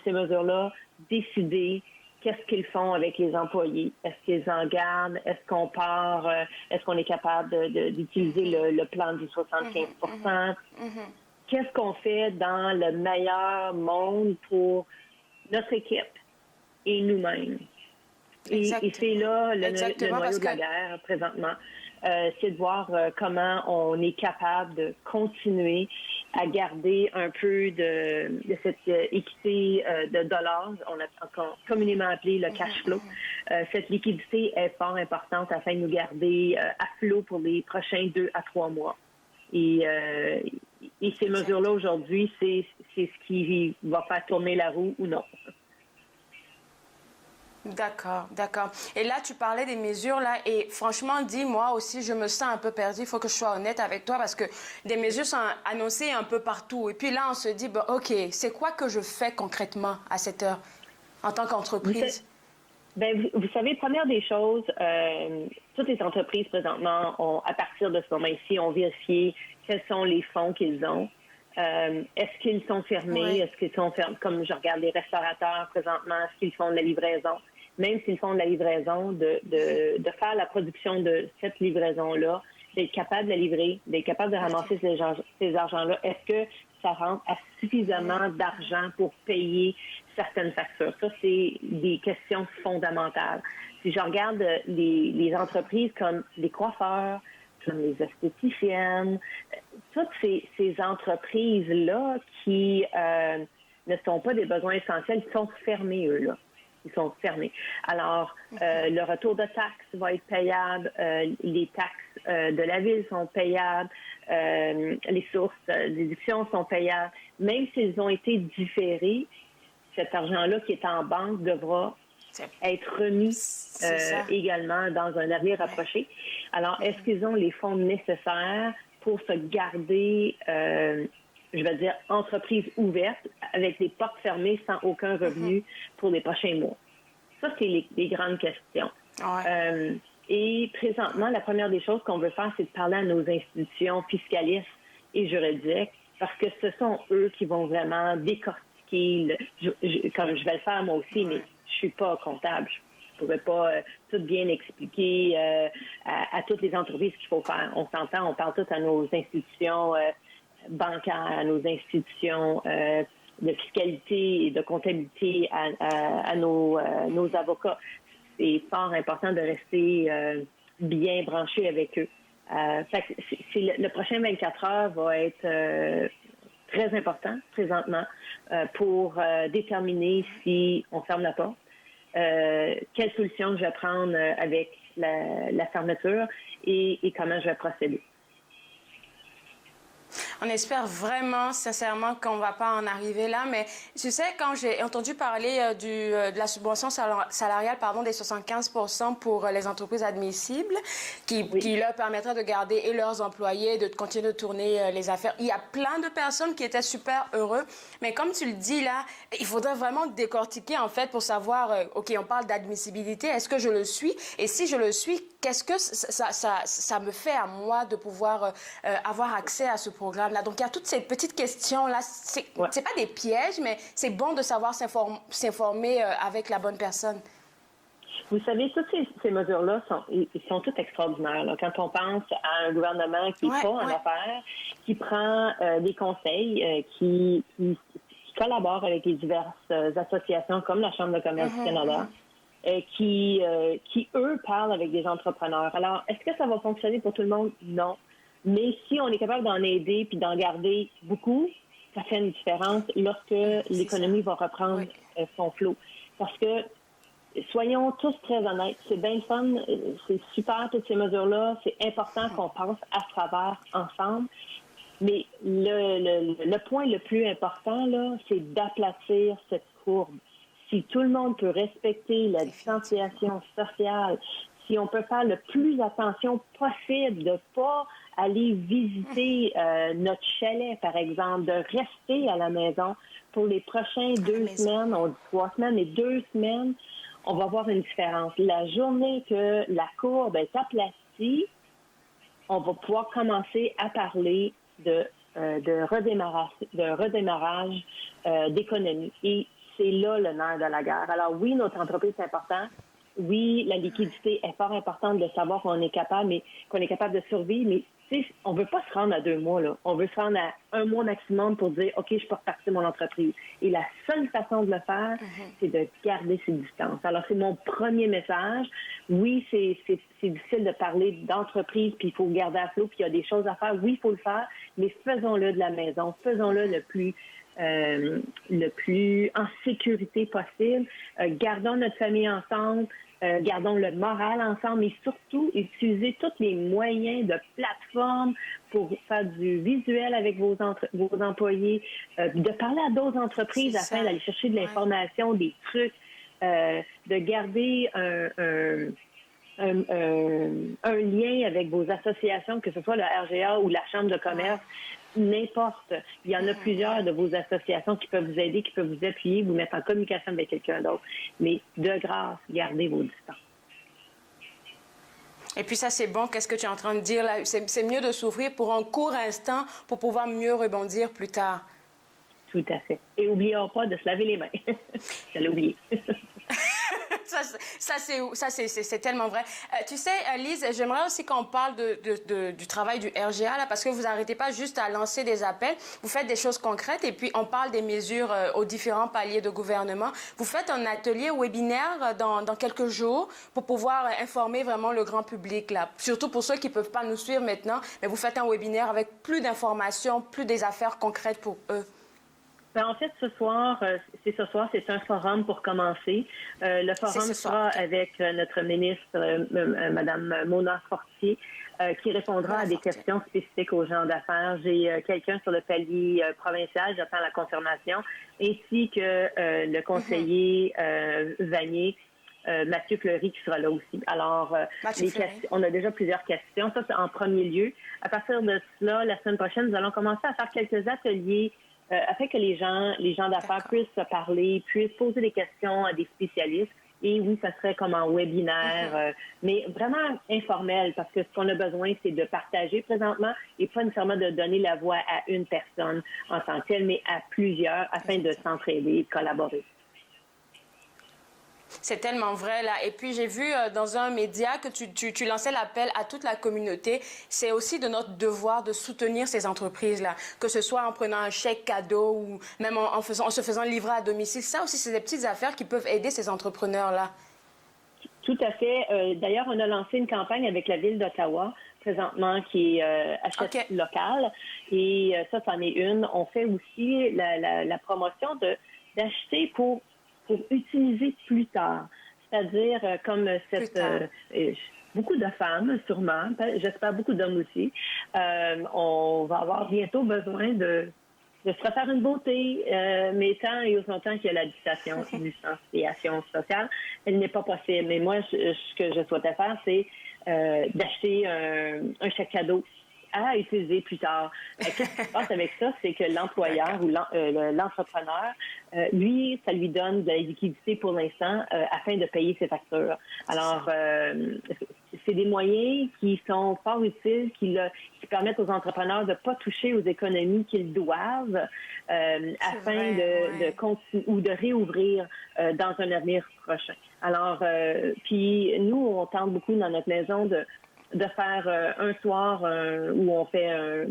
ces mesures-là, décider qu'est-ce qu'ils font avec les employés. Est-ce qu'ils en gardent? Est-ce qu'on part? Est-ce qu'on est capable d'utiliser le plan du 75%? Qu'est-ce qu'on fait dans le meilleur monde pour notre équipe et nous-mêmes? Et c'est là le noyau de la guerre présentement. C'est de voir comment on est capable de continuer à garder un peu de cette équité de dollars, on a communément appelé le cash flow. Cette liquidité est fort importante afin de nous garder à flot pour les prochains 2 à 3 mois. Et ces mesures-là aujourd'hui, c'est ce qui va faire tourner la roue ou non. D'accord. Et là, tu parlais des mesures, là, et franchement, moi aussi, je me sens un peu perdue. Il faut que je sois honnête avec toi parce que des mesures sont annoncées un peu partout. Et puis là, on se dit, OK, c'est quoi que je fais concrètement à cette heure en tant qu'entreprise? Vous savez, première des choses, toutes les entreprises présentement, à partir de ce moment-ci, ont vérifié quels sont les fonds qu'ils ont. Est-ce qu'ils sont fermés? Oui. Est-ce qu'ils sont fermés? Comme je regarde les restaurateurs présentement, est-ce qu'ils font de la livraison? Même s'ils font de la livraison, de faire la production de cette livraison-là, d'être capable de la livrer, d'être capable de ramasser ces argents-là, est-ce que ça rentre à suffisamment d'argent pour payer certaines factures? Ça, c'est des questions fondamentales. Si je regarde les entreprises comme les coiffeurs, comme les esthéticiennes, toutes ces entreprises-là qui ne sont pas des besoins essentiels, ils sont fermés, eux-là. Ils sont fermés. Alors, le retour de taxes va être payable, les taxes de la ville sont payables, les sources d'édition sont payables. Même s'ils ont été différés, cet argent-là qui est en banque devra être remis également dans un avenir rapproché. Alors, est-ce qu'ils ont les fonds nécessaires pour se garder, je vais dire, entreprise ouverte avec des portes fermées sans aucun revenu pour les prochains mois? Ça, c'est les grandes questions. Ouais. Et présentement, la première des choses qu'on veut faire, c'est de parler à nos institutions fiscalistes et juridiques parce que ce sont eux qui vont vraiment décortiquer, comme je vais le faire moi aussi, mais je suis pas comptable. Je pourrais pas tout bien expliquer à toutes les entreprises qu'il faut faire. On s'entend, on parle tout à nos institutions bancaires, à nos institutions de fiscalité et de comptabilité, à nos avocats. C'est fort important de rester bien branché avec eux. Le prochain 24 heures va être très important présentement pour déterminer si on ferme la porte, quelle solution je vais prendre avec la fermeture et comment je vais procéder. On espère vraiment, sincèrement, qu'on ne va pas en arriver là. Mais tu sais, quand j'ai entendu parler de la subvention salariale des 75% pour les entreprises admissibles, qui leur permettrait de garder et leurs employés, de continuer de tourner les affaires, il y a plein de personnes qui étaient super heureux. Mais comme tu le dis là, il faudrait vraiment décortiquer en fait pour savoir, OK, on parle d'admissibilité, est-ce que je le suis? Et si je le suis, qu'est-ce que ça me fait à moi de pouvoir avoir accès à ce programme-là? Donc, il y a toutes ces petites questions-là. C'est pas des pièges, mais c'est bon de savoir s'informer avec la bonne personne. Vous savez, toutes ces mesures-là sont toutes extraordinaires. Là. Quand on pense à un gouvernement qui n'est pas en affaires, qui prend des conseils, qui collabore avec les diverses associations comme la Chambre de commerce du Canada, qui, eux, parlent avec des entrepreneurs. Alors, est-ce que ça va fonctionner pour tout le monde? Non. Mais si on est capable d'en aider puis d'en garder beaucoup, ça fait une différence lorsque l'économie va reprendre son flot. Parce que, soyons tous très honnêtes, c'est bien le fun, c'est super toutes ces mesures-là, c'est important qu'on pense à travers ensemble. Mais le point le plus important, là, c'est d'aplatir cette courbe. Si tout le monde peut respecter la distanciation sociale, si on peut faire le plus attention possible de ne pas aller visiter notre chalet, par exemple, de rester à la maison pour les prochains 2 semaines, on dit 3 semaines, mais 2 semaines, on va voir une différence. La journée que la courbe est aplatie, on va pouvoir commencer à parler de redémarrage d'économie. Et c'est là le nerf de la guerre. Alors oui, notre entreprise, c'est important. oui, la liquidité est fort importante de savoir qu'on est capable de survivre, mais on ne veut pas se rendre à 2 mois, là. On veut se rendre à 1 mois maximum pour dire, OK, je peux repartir mon entreprise. Et la seule façon de le faire, c'est de garder ses distances. Alors, c'est mon premier message. Oui, c'est difficile de parler d'entreprise, puis il faut garder à flot, puis il y a des choses à faire. Oui, il faut le faire, mais faisons-le de la maison. Faisons-le le plus en sécurité possible. Gardons notre famille ensemble. Gardons le moral ensemble et surtout, utilisez tous les moyens de plateforme pour faire du visuel avec vos employés, de parler à d'autres entreprises afin d'aller chercher de l'information, des trucs, de garder un lien avec vos associations, que ce soit le RGA ou la Chambre de commerce, n'importe. Il y en a plusieurs de vos associations qui peuvent vous aider, qui peuvent vous appuyer, vous mettre en communication avec quelqu'un d'autre. Mais de grâce, gardez vos distances. Et puis ça, c'est bon. Qu'est-ce que tu es en train de dire là? C'est mieux de souffrir pour un court instant pour pouvoir mieux rebondir plus tard. Tout à fait. Et n'oublions pas de se laver les mains. J'allais oublier. Ça, c'est tellement vrai. Tu sais, Lise, j'aimerais aussi qu'on parle du travail du RGA, là, parce que vous n'arrêtez pas juste à lancer des appels. Vous faites des choses concrètes et puis on parle des mesures aux différents paliers de gouvernement. Vous faites un atelier webinaire dans quelques jours pour pouvoir informer vraiment le grand public, là. Surtout pour ceux qui ne peuvent pas nous suivre maintenant, mais vous faites un webinaire avec plus d'informations, plus des affaires concrètes pour eux. En fait, ce soir, c'est un forum pour commencer. Le forum sera avec notre ministre, Mme Mona Fortier, qui répondra à des questions spécifiques aux gens d'affaires. J'ai quelqu'un sur le palier provincial, j'attends la confirmation, ainsi que le conseiller Vanier, Mathieu Fleury, qui sera là aussi. Alors, on a déjà plusieurs questions. Ça, c'est en premier lieu. À partir de cela, la semaine prochaine, nous allons commencer à faire quelques ateliers afin que les gens d'affaires puissent se parler, puissent poser des questions à des spécialistes. Et oui, ça serait comme un webinaire, mais vraiment informel, parce que ce qu'on a besoin, c'est de partager présentement et pas nécessairement de donner la voix à une personne en tant que telle, mais à plusieurs afin de s'entraider et de collaborer. C'est tellement vrai, là. Et puis, j'ai vu dans un média que tu lançais l'appel à toute la communauté. C'est aussi de notre devoir de soutenir ces entreprises-là, que ce soit en prenant un chèque cadeau ou même en se faisant livrer à domicile. Ça aussi, c'est des petites affaires qui peuvent aider ces entrepreneurs-là. Tout à fait. D'ailleurs, on a lancé une campagne avec la Ville d'Ottawa, présentement, qui est achète local. Et ça, c'en est une. On fait aussi la promotion d'acheter pour utiliser plus tard. C'est-à-dire, comme beaucoup de femmes, sûrement, j'espère beaucoup d'hommes aussi, on va avoir bientôt besoin de se refaire une beauté, mais tant et aussi longtemps qu'il y a la distanciation sociale, elle n'est pas possible. Mais moi, ce que je souhaitais faire, c'est d'acheter un chèque cadeau à utiliser plus tard. Qu'est-ce qui se passe avec ça? C'est que l'employeur ou l'entrepreneur, lui, ça lui donne de la liquidité pour l'instant afin de payer ses factures. Alors, c'est des moyens qui sont fort utiles, qui permettent aux entrepreneurs de ne pas toucher aux économies qu'ils doivent afin de continuer ou de réouvrir dans un avenir prochain. Alors, puis nous, on tente beaucoup dans notre maison de faire un soir où on fait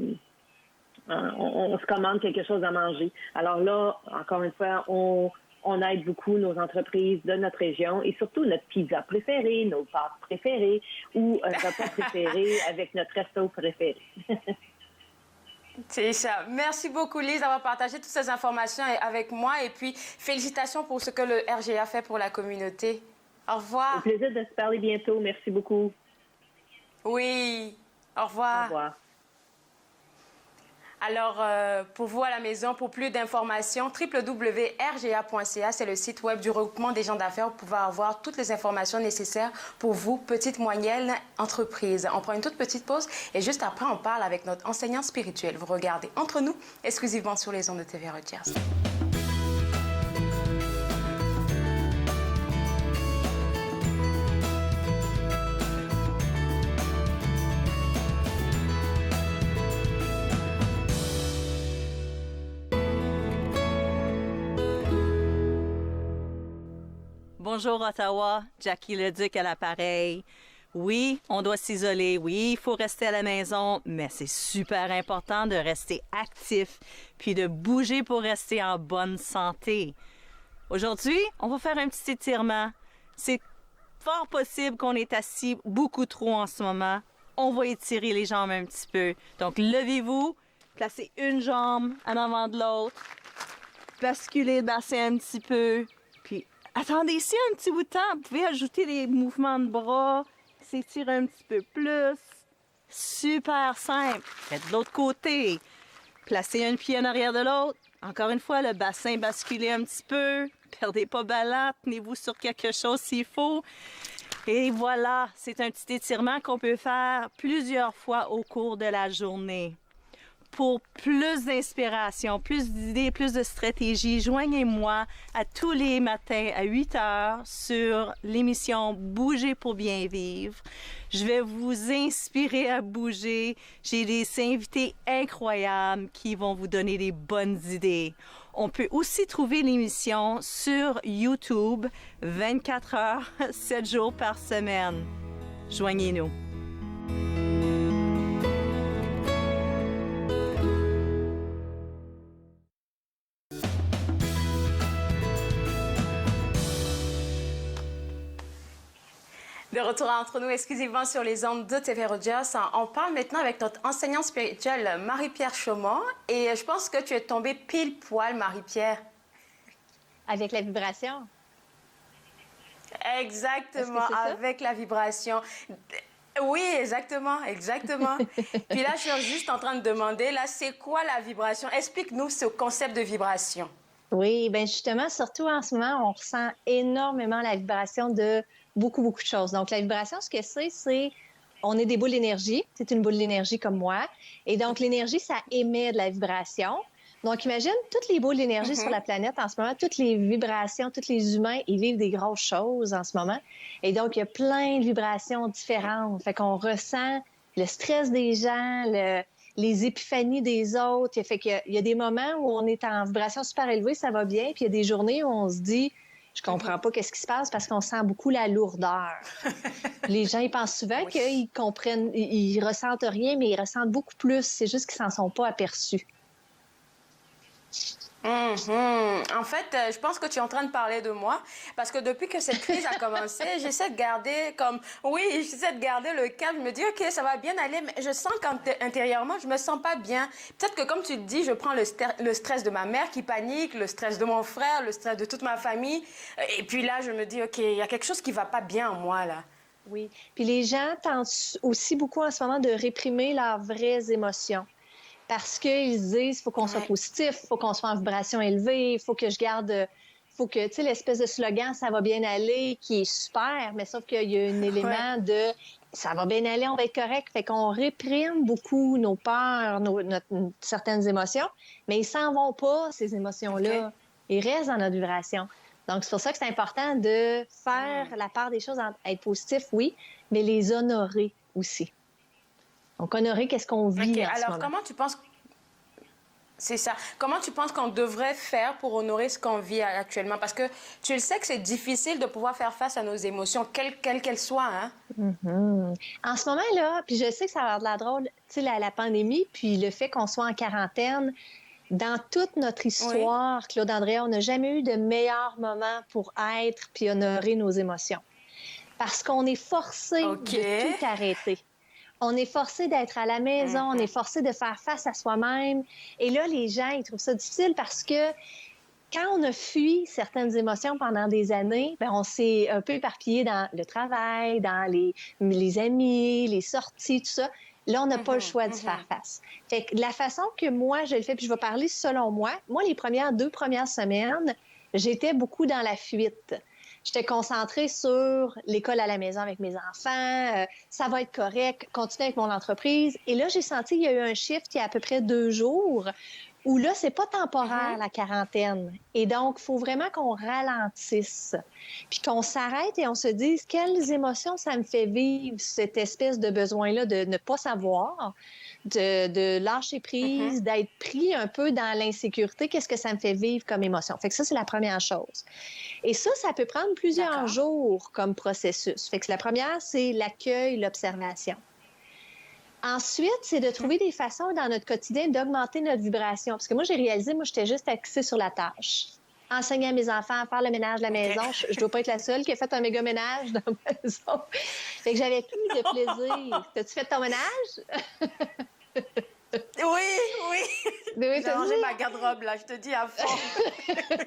on se commande quelque chose à manger. Alors là, encore une fois, on aide beaucoup nos entreprises de notre région et surtout notre pizza préférée, nos pâtes préférées ou un repas préféré avec notre resto préféré. C'est ça. Merci beaucoup, Lise, d'avoir partagé toutes ces informations avec moi et puis félicitations pour ce que le RGA fait pour la communauté. Au revoir. Au plaisir de se parler bientôt. Merci beaucoup. Oui, au revoir. Au revoir. Alors, pour vous à la maison, pour plus d'informations, www.rga.ca, c'est le site web du regroupement des gens d'affaires pour pouvoir avoir toutes les informations nécessaires pour vous, petites, moyennes entreprises. On prend une toute petite pause et juste après, on parle avec notre enseignante spirituelle. Vous regardez Entre nous, exclusivement sur les ondes de TV Rogers. Bonjour Ottawa, Jackie Leduc à l'appareil. Oui, on doit s'isoler, oui, il faut rester à la maison, mais c'est super important de rester actif puis de bouger pour rester en bonne santé. Aujourd'hui, on va faire un petit étirement. C'est fort possible qu'on est assis beaucoup trop en ce moment. On va étirer les jambes un petit peu. Donc, levez-vous, placez une jambe en avant de l'autre, basculez le bassin un petit peu, puis attendez ici un petit bout de temps. Vous pouvez ajouter des mouvements de bras, s'étirer un petit peu plus. Super simple. Faites de l'autre côté. Placez un pied en arrière de l'autre. Encore une fois, le bassin basculez un petit peu. Perdez pas ballon, tenez-vous sur quelque chose s'il faut. Et voilà, c'est un petit étirement qu'on peut faire plusieurs fois au cours de la journée. Pour plus d'inspiration, plus d'idées, plus de stratégies, joignez-moi à tous les matins à 8 heures sur l'émission Bouger pour bien vivre. Je vais vous inspirer à bouger. J'ai des invités incroyables qui vont vous donner des bonnes idées. On peut aussi trouver l'émission sur YouTube 24 heures, 7 jours par semaine. Joignez-nous. De retour entre nous exclusivement sur les ondes de TV Rogers. On parle maintenant avec notre enseignante spirituelle Marie-Pierre Chaumont. Et je pense que tu es tombée pile poil, Marie-Pierre. Avec la vibration? Exactement, avec la vibration. Oui, exactement, exactement. Puis là, je suis juste en train de demander, là, c'est quoi la vibration? Explique-nous ce concept de vibration. Oui, bien justement, surtout en ce moment, on ressent énormément la vibration de beaucoup de choses. Donc, la vibration, ce que c'est on est des boules d'énergie. C'est une boule d'énergie comme moi. Et donc, l'énergie, ça émet de la vibration. Donc, imagine toutes les boules d'énergie sur la planète en ce moment, toutes les vibrations, tous les humains, ils vivent des grosses choses en ce moment. Et donc, il y a plein de vibrations différentes. Fait qu'on ressent le stress des gens, les épiphanies des autres. Fait qu'il y a des moments où on est en vibration super élevée, ça va bien. Puis il y a des journées où on se dit, je comprends pas qu'est-ce qui se passe parce qu'on sent beaucoup la lourdeur. Les gens, ils pensent souvent qu'ils comprennent, ils ressentent rien, mais ils ressentent beaucoup plus. C'est juste qu'ils s'en sont pas aperçus. En fait, je pense que tu es en train de parler de moi parce que depuis que cette crise a commencé, j'essaie de garder le calme. Je me dis, OK, ça va bien aller, mais je sens qu'intérieurement, je me sens pas bien. Peut-être que, comme tu le dis, je prends le stress de ma mère qui panique, le stress de mon frère, le stress de toute ma famille. Et puis là, je me dis, OK, il y a quelque chose qui va pas bien en moi, là. Oui. Puis les gens tentent aussi beaucoup en ce moment de réprimer leurs vraies émotions. Parce qu'ils se disent, il faut qu'on soit positif, il faut qu'on soit en vibration élevée, il faut que je garde, faut que, tu sais, l'espèce de slogan « ça va bien aller » qui est super, mais sauf qu'il y a un élément de « ça va bien aller, on va être correct ». Fait qu'on réprime beaucoup nos peurs, certaines émotions, mais ils s'en vont pas, ces émotions-là. Ils restent dans notre vibration. Donc, c'est pour ça que c'est important de faire la part des choses, être positif, oui, mais les honorer aussi. Donc, honorer qu'est-ce qu'on vit en ce moment. Alors, comment tu penses... C'est ça. Comment tu penses qu'on devrait faire pour honorer ce qu'on vit actuellement? Parce que tu le sais que c'est difficile de pouvoir faire face à nos émotions, quelles qu'elles soient, hein? En ce moment-là, puis je sais que ça va avoir de la drôle, tu sais, la pandémie, puis le fait qu'on soit en quarantaine, dans toute notre histoire, Claude Andréa, on n'a jamais eu de meilleur moment pour être puis honorer nos émotions. Parce qu'on est forcé de tout arrêter. On est forcé d'être à la maison, on est forcé de faire face à soi-même. Et là, les gens, ils trouvent ça difficile parce que quand on a fui certaines émotions pendant des années, bien, on s'est un peu éparpillé dans le travail, dans les amis, les sorties, tout ça. Là, on n'a pas le choix de faire face. Fait que la façon que moi, je le fais, puis je vais parler selon moi, les deux premières semaines, j'étais beaucoup dans la fuite. J'étais concentrée sur l'école à la maison avec mes enfants, ça va être correct, continuer avec mon entreprise. Et là, j'ai senti qu'il y a eu un shift il y a à peu près 2 jours où là, c'est pas temporaire, la quarantaine. Et donc, il faut vraiment qu'on ralentisse, puis qu'on s'arrête et on se dise quelles émotions ça me fait vivre, cette espèce de besoin-là de ne pas savoir, de lâcher prise, d'être pris un peu dans l'insécurité. Qu'est-ce que ça me fait vivre comme émotion? Fait que ça, c'est la première chose. Et ça peut prendre plusieurs jours comme processus. Fait que la première, c'est l'accueil, l'observation. Ensuite, c'est de trouver des façons dans notre quotidien d'augmenter notre vibration. Parce que moi, j'ai réalisé, j'étais juste axée sur la tâche. Enseigner à mes enfants à faire le ménage de la maison. Je ne dois pas être la seule qui a fait un méga ménage dans la maison. Fait que j'avais plus de plaisir. T'as-tu fait ton ménage? Oui. J'ai rangé ma garde-robe, là, je te dis à fond.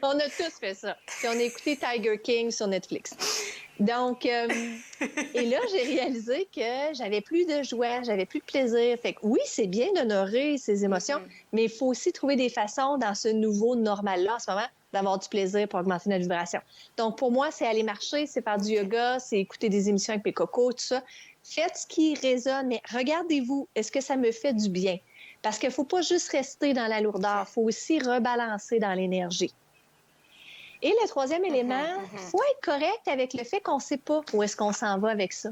On a tous fait ça. Puis on a écouté Tiger King sur Netflix. Donc, et là, j'ai réalisé que j'avais plus de joie, j'avais plus de plaisir. Fait que oui, c'est bien d'honorer ses émotions, mais il faut aussi trouver des façons dans ce nouveau normal-là, en ce moment, d'avoir du plaisir pour augmenter notre vibration. Donc, pour moi, c'est aller marcher, c'est faire du yoga, c'est écouter des émissions avec mes cocos, tout ça. Faites ce qui résonne, mais regardez-vous, est-ce que ça me fait du bien? Parce qu'il ne faut pas juste rester dans la lourdeur, il faut aussi rebalancer dans l'énergie. Et le troisième élément, il faut être correct avec le fait qu'on ne sait pas où est-ce qu'on s'en va avec ça.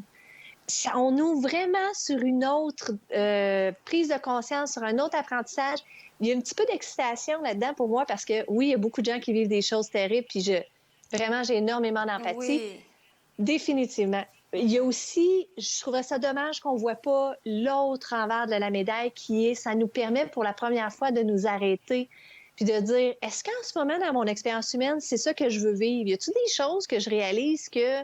On ouvre vraiment sur une autre prise de conscience, sur un autre apprentissage. Il y a un petit peu d'excitation là-dedans pour moi parce que, oui, il y a beaucoup de gens qui vivent des choses terribles, puis vraiment, j'ai énormément d'empathie. Oui. Définitivement. Il y a aussi, je trouverais ça dommage qu'on ne voit pas l'autre envers de la médaille qui est, ça nous permet pour la première fois de nous arrêter puis de dire, est-ce qu'en ce moment, dans mon expérience humaine, c'est ça que je veux vivre? Y a-t-il des choses que je réalise que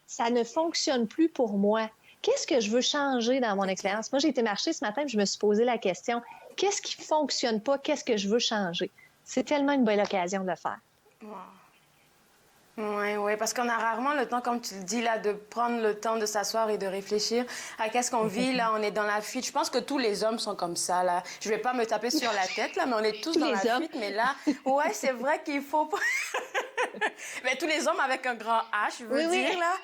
ça ne fonctionne plus pour moi? Qu'est-ce que je veux changer dans mon expérience? Moi, j'ai été marcher ce matin et je me suis posé la question, qu'est-ce qui ne fonctionne pas? Qu'est-ce que je veux changer? C'est tellement une belle occasion de le faire. Wow. Oui, parce qu'on a rarement le temps, comme tu le dis, là, de prendre le temps de s'asseoir et de réfléchir à qu'est-ce qu'on vit. Là, on est dans la fuite. Je pense que tous les hommes sont comme ça, là. Je vais pas me taper sur la tête, là, mais on est tous dans la fuite. Mais là, ouais, c'est vrai qu'il faut pas... mais tous les hommes avec un grand H, je veux dire, là.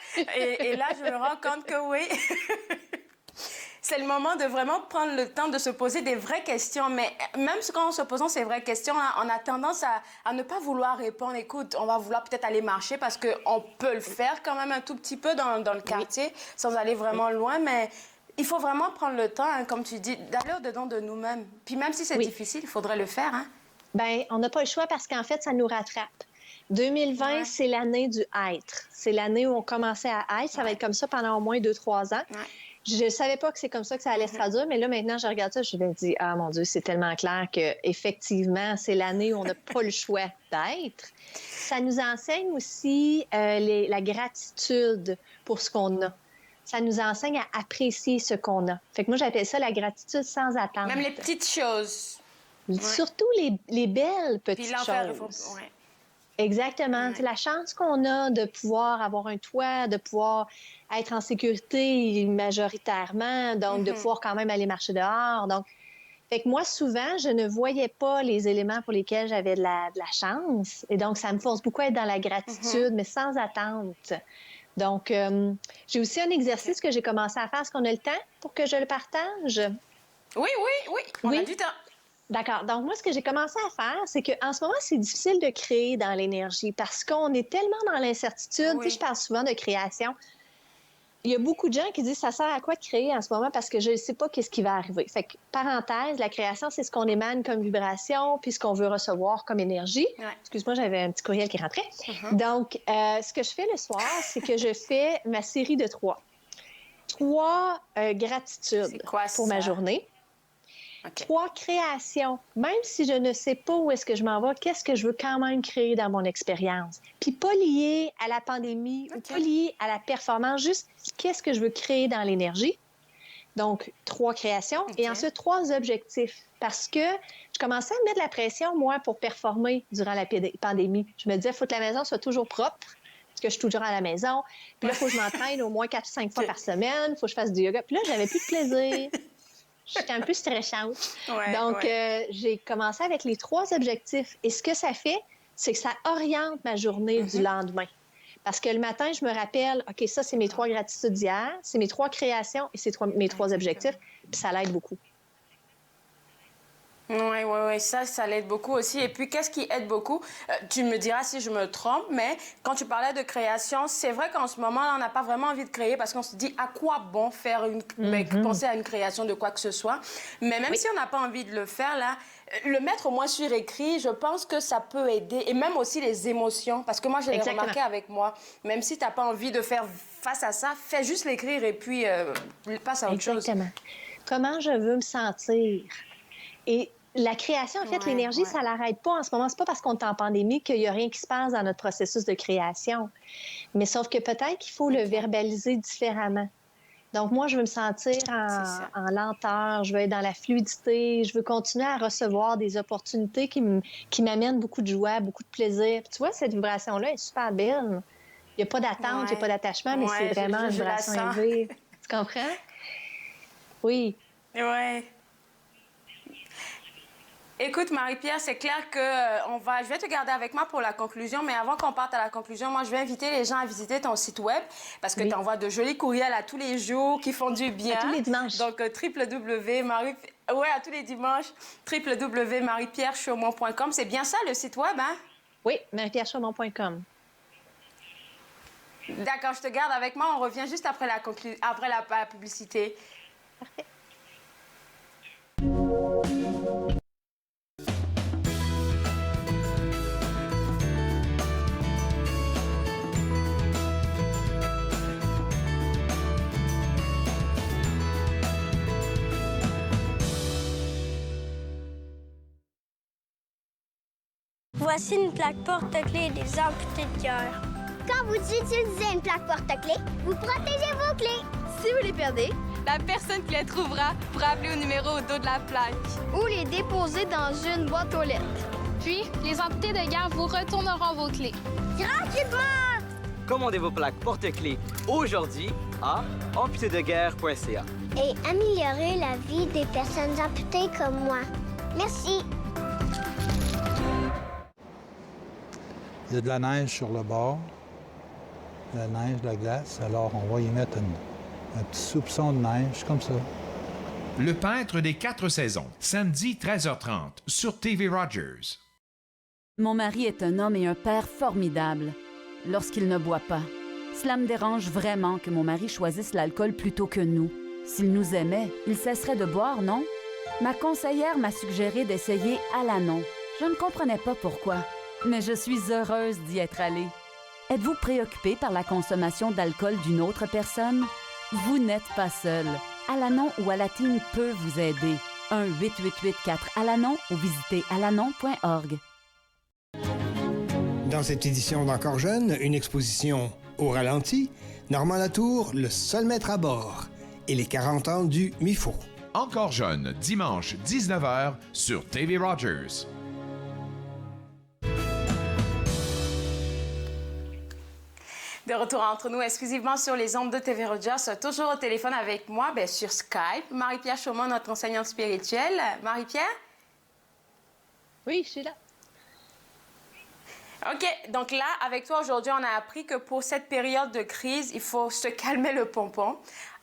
Et là, je me rends compte que oui... C'est le moment de vraiment prendre le temps de se poser des vraies questions. Mais même quand on se pose ces vraies questions, hein, on a tendance à ne pas vouloir répondre. Écoute, on va vouloir peut-être aller marcher parce qu'on peut le faire quand même un tout petit peu dans le quartier sans aller vraiment loin. Mais il faut vraiment prendre le temps, hein, comme tu dis, d'aller au-dedans de nous-mêmes. Puis même si c'est difficile, il faudrait le faire. Hein? Bien, on n'a pas le choix parce qu'en fait, ça nous rattrape. 2020, c'est l'année du être. C'est l'année où on commençait à être. Ça va être comme ça pendant au moins 2-3 ans. Je ne savais pas que c'est comme ça que ça allait se traduire, mais là, maintenant, je regarde ça, je me dis, ah mon Dieu, c'est tellement clair qu'effectivement, c'est l'année où on n'a pas le choix d'être. Ça nous enseigne aussi la gratitude pour ce qu'on a. Ça nous enseigne à apprécier ce qu'on a. Fait que moi, j'appelle ça la gratitude sans attente. Même les petites choses. Surtout les belles petites choses. Exactement. C'est la chance qu'on a de pouvoir avoir un toit, de pouvoir être en sécurité majoritairement, donc de pouvoir quand même aller marcher dehors. Donc, fait que moi, souvent, je ne voyais pas les éléments pour lesquels j'avais de la chance. Et donc, ça me force beaucoup à être dans la gratitude, mais sans attente. Donc, j'ai aussi un exercice que j'ai commencé à faire. Est-ce qu'on a le temps pour que je le partage? Oui. On a du temps. D'accord. Donc, moi, ce que j'ai commencé à faire, c'est qu'en ce moment, c'est difficile de créer dans l'énergie parce qu'on est tellement dans l'incertitude. Tu sais, je parle souvent de création. Il y a beaucoup de gens qui disent, ça sert à quoi de créer en ce moment parce que je ne sais pas qu'est-ce qui va arriver. Fait que, parenthèse, la création, c'est ce qu'on émane comme vibration puis ce qu'on veut recevoir comme énergie. Excuse-moi, j'avais un petit courriel qui rentrait. Donc, ce que je fais le soir, c'est que je fais ma série de 3. 3 gratitudes pour ma journée. 3 créations. Même si je ne sais pas où est-ce que je m'en vais, qu'est-ce que je veux quand même créer dans mon expérience? Puis pas lié à la pandémie ou pas lié à la performance, juste qu'est-ce que je veux créer dans l'énergie. Donc, 3 créations et ensuite 3 objectifs. Parce que je commençais à me mettre de la pression, moi, pour performer durant la pandémie. Je me disais, il faut que la maison soit toujours propre. Parce que je suis toujours à la maison. Puis là, il faut que je m'entraîne au moins 4-5 fois par semaine. Il faut que je fasse du yoga. Puis là, j'avais plus de plaisir. J'étais un peu stressante. Donc, j'ai commencé avec les 3 objectifs. Et ce que ça fait, c'est que ça oriente ma journée du lendemain. Parce que le matin, je me rappelle, OK, ça, c'est mes 3 gratitudes d'hier, c'est mes 3 créations et c'est mes 3 objectifs. Puis ça l'aide beaucoup. Oui, ça l'aide beaucoup aussi. Et puis, qu'est-ce qui aide beaucoup? Tu me diras si je me trompe, mais quand tu parlais de création, c'est vrai qu'en ce moment, on n'a pas vraiment envie de créer parce qu'on se dit à quoi bon faire penser à une création de quoi que ce soit. Mais même si on n'a pas envie de le faire, là, le mettre au moins sur écrit, je pense que ça peut aider. Et même aussi les émotions, parce que moi, je l'ai remarqué avec moi. Même si tu n'as pas envie de faire face à ça, fais juste l'écrire et puis passe à autre chose. Exactement. Comment je veux me sentir? Et la création, en fait, l'énergie, ça l'arrête pas en ce moment. C'est pas parce qu'on est en pandémie qu'il y a rien qui se passe dans notre processus de création. Mais sauf que peut-être qu'il faut le verbaliser différemment. Donc, moi, je veux me sentir en lenteur, je veux être dans la fluidité, je veux continuer à recevoir des opportunités qui m'amènent beaucoup de joie, beaucoup de plaisir. Puis, tu vois, cette vibration-là est super belle. Il n'y a pas d'attente, il n'y a pas d'attachement, mais c'est vraiment une vibration élevée. Tu comprends? Oui. Oui. Écoute, Marie-Pierre, c'est clair que je vais te garder avec moi pour la conclusion, mais avant qu'on parte à la conclusion, moi, je vais inviter les gens à visiter ton site web parce que tu envoies de jolis courriels à tous les jours qui font du bien. À tous les dimanches. Donc, à tous les dimanches, www.mariepierrechaumont.com. C'est bien ça, le site web, hein? Oui, mariepierrechaumont.com. D'accord, je te garde avec moi. On revient juste après la publicité. Parfait. Voici une plaque porte-clés des amputés de cœur. Quand vous utilisez une plaque porte-clés, vous protégez vos clés. Si vous les perdez, la personne qui les trouvera pourra appeler au numéro au dos de la plaque. Ou les déposer dans une boîte aux lettres. Puis, les amputés de guerre vous retourneront vos clés. Gratuitement! Commandez vos plaques porte-clés aujourd'hui à amputédeguerre.ca. Et améliorez la vie des personnes amputées comme moi. Merci. Il y a de la neige sur le bord, la neige, la glace, alors on va y mettre un petit soupçon de neige, comme ça. Le peintre des 4 saisons, samedi 13h30 sur TV Rogers. Mon mari est un homme et un père formidable lorsqu'il ne boit pas. Cela me dérange vraiment que mon mari choisisse l'alcool plutôt que nous. S'il nous aimait, il cesserait de boire, non? Ma conseillère m'a suggéré d'essayer Alanon. Je ne comprenais pas pourquoi. Mais je suis heureuse d'y être allée. Êtes-vous préoccupé par la consommation d'alcool d'une autre personne? Vous n'êtes pas seul. Alanon ou Alatine peut vous aider. 1-888-4-ALANON ou visitez alanon.org. Dans cette édition d'Encore jeune, une exposition au ralenti, Normand Latour, le seul maître à bord, et les 40 ans du MIFO. Encore jeune, dimanche 19h sur TV Rogers. De retour entre nous exclusivement sur les ondes de TV Rogers, toujours au téléphone avec moi, sur Skype, Marie-Pierre Chaumont, notre enseignante spirituelle. Marie-Pierre? Oui, je suis là. OK, donc là, avec toi aujourd'hui, on a appris que pour cette période de crise, il faut se calmer le pompon,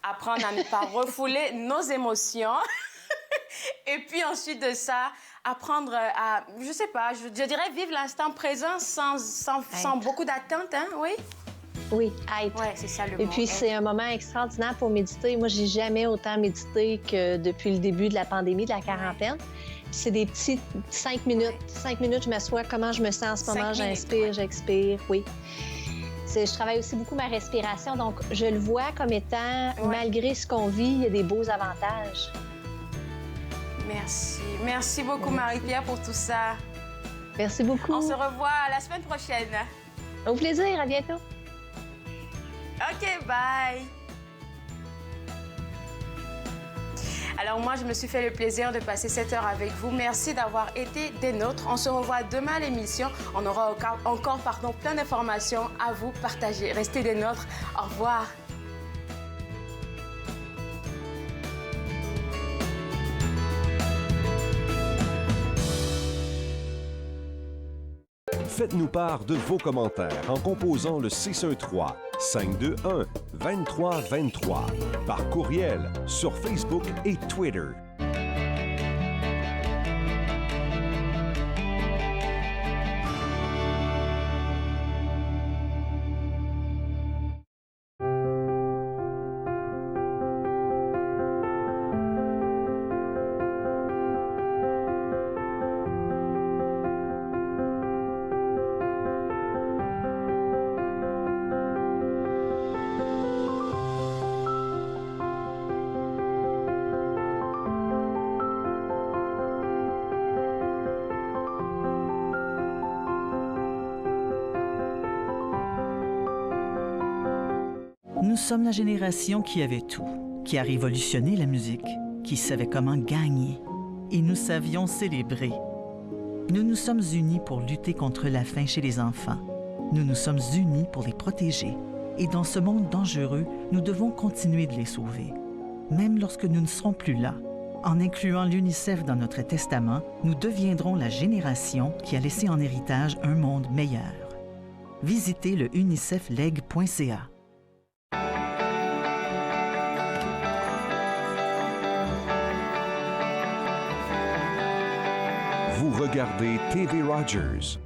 apprendre à ne pas refouler nos émotions. Et puis ensuite de ça, apprendre à, je sais pas, je dirais vivre l'instant présent sans beaucoup d'attente, hein, oui? Oui, être. Oui, c'est ça le mot. Et puis, c'est un moment extraordinaire pour méditer. Moi, j'ai jamais autant médité que depuis le début de la pandémie, de la quarantaine. C'est des petits 5 minutes. 5 minutes, je m'assois, comment je me sens en ce moment, j'inspire, j'expire, oui. Je travaille aussi beaucoup ma respiration, donc je le vois comme étant, malgré ce qu'on vit, il y a des beaux avantages. Merci. Merci beaucoup, Marie-Pierre, pour tout ça. Merci beaucoup. On se revoit la semaine prochaine. Au plaisir, à bientôt. OK, bye. Alors moi, je me suis fait le plaisir de passer cette heure avec vous. Merci d'avoir été des nôtres. On se revoit demain à l'émission. On aura encore plein d'informations à vous partager. Restez des nôtres. Au revoir. Faites-nous part de vos commentaires en composant le 613-521-2323 par courriel sur Facebook et Twitter. Nous sommes la génération qui avait tout, qui a révolutionné la musique, qui savait comment gagner. Et nous savions célébrer. Nous nous sommes unis pour lutter contre la faim chez les enfants. Nous nous sommes unis pour les protéger. Et dans ce monde dangereux, nous devons continuer de les sauver. Même lorsque nous ne serons plus là, en incluant l'UNICEF dans notre testament, nous deviendrons la génération qui a laissé en héritage un monde meilleur. Visitez le unicefleg.ca. Vous regardez TV Rogers.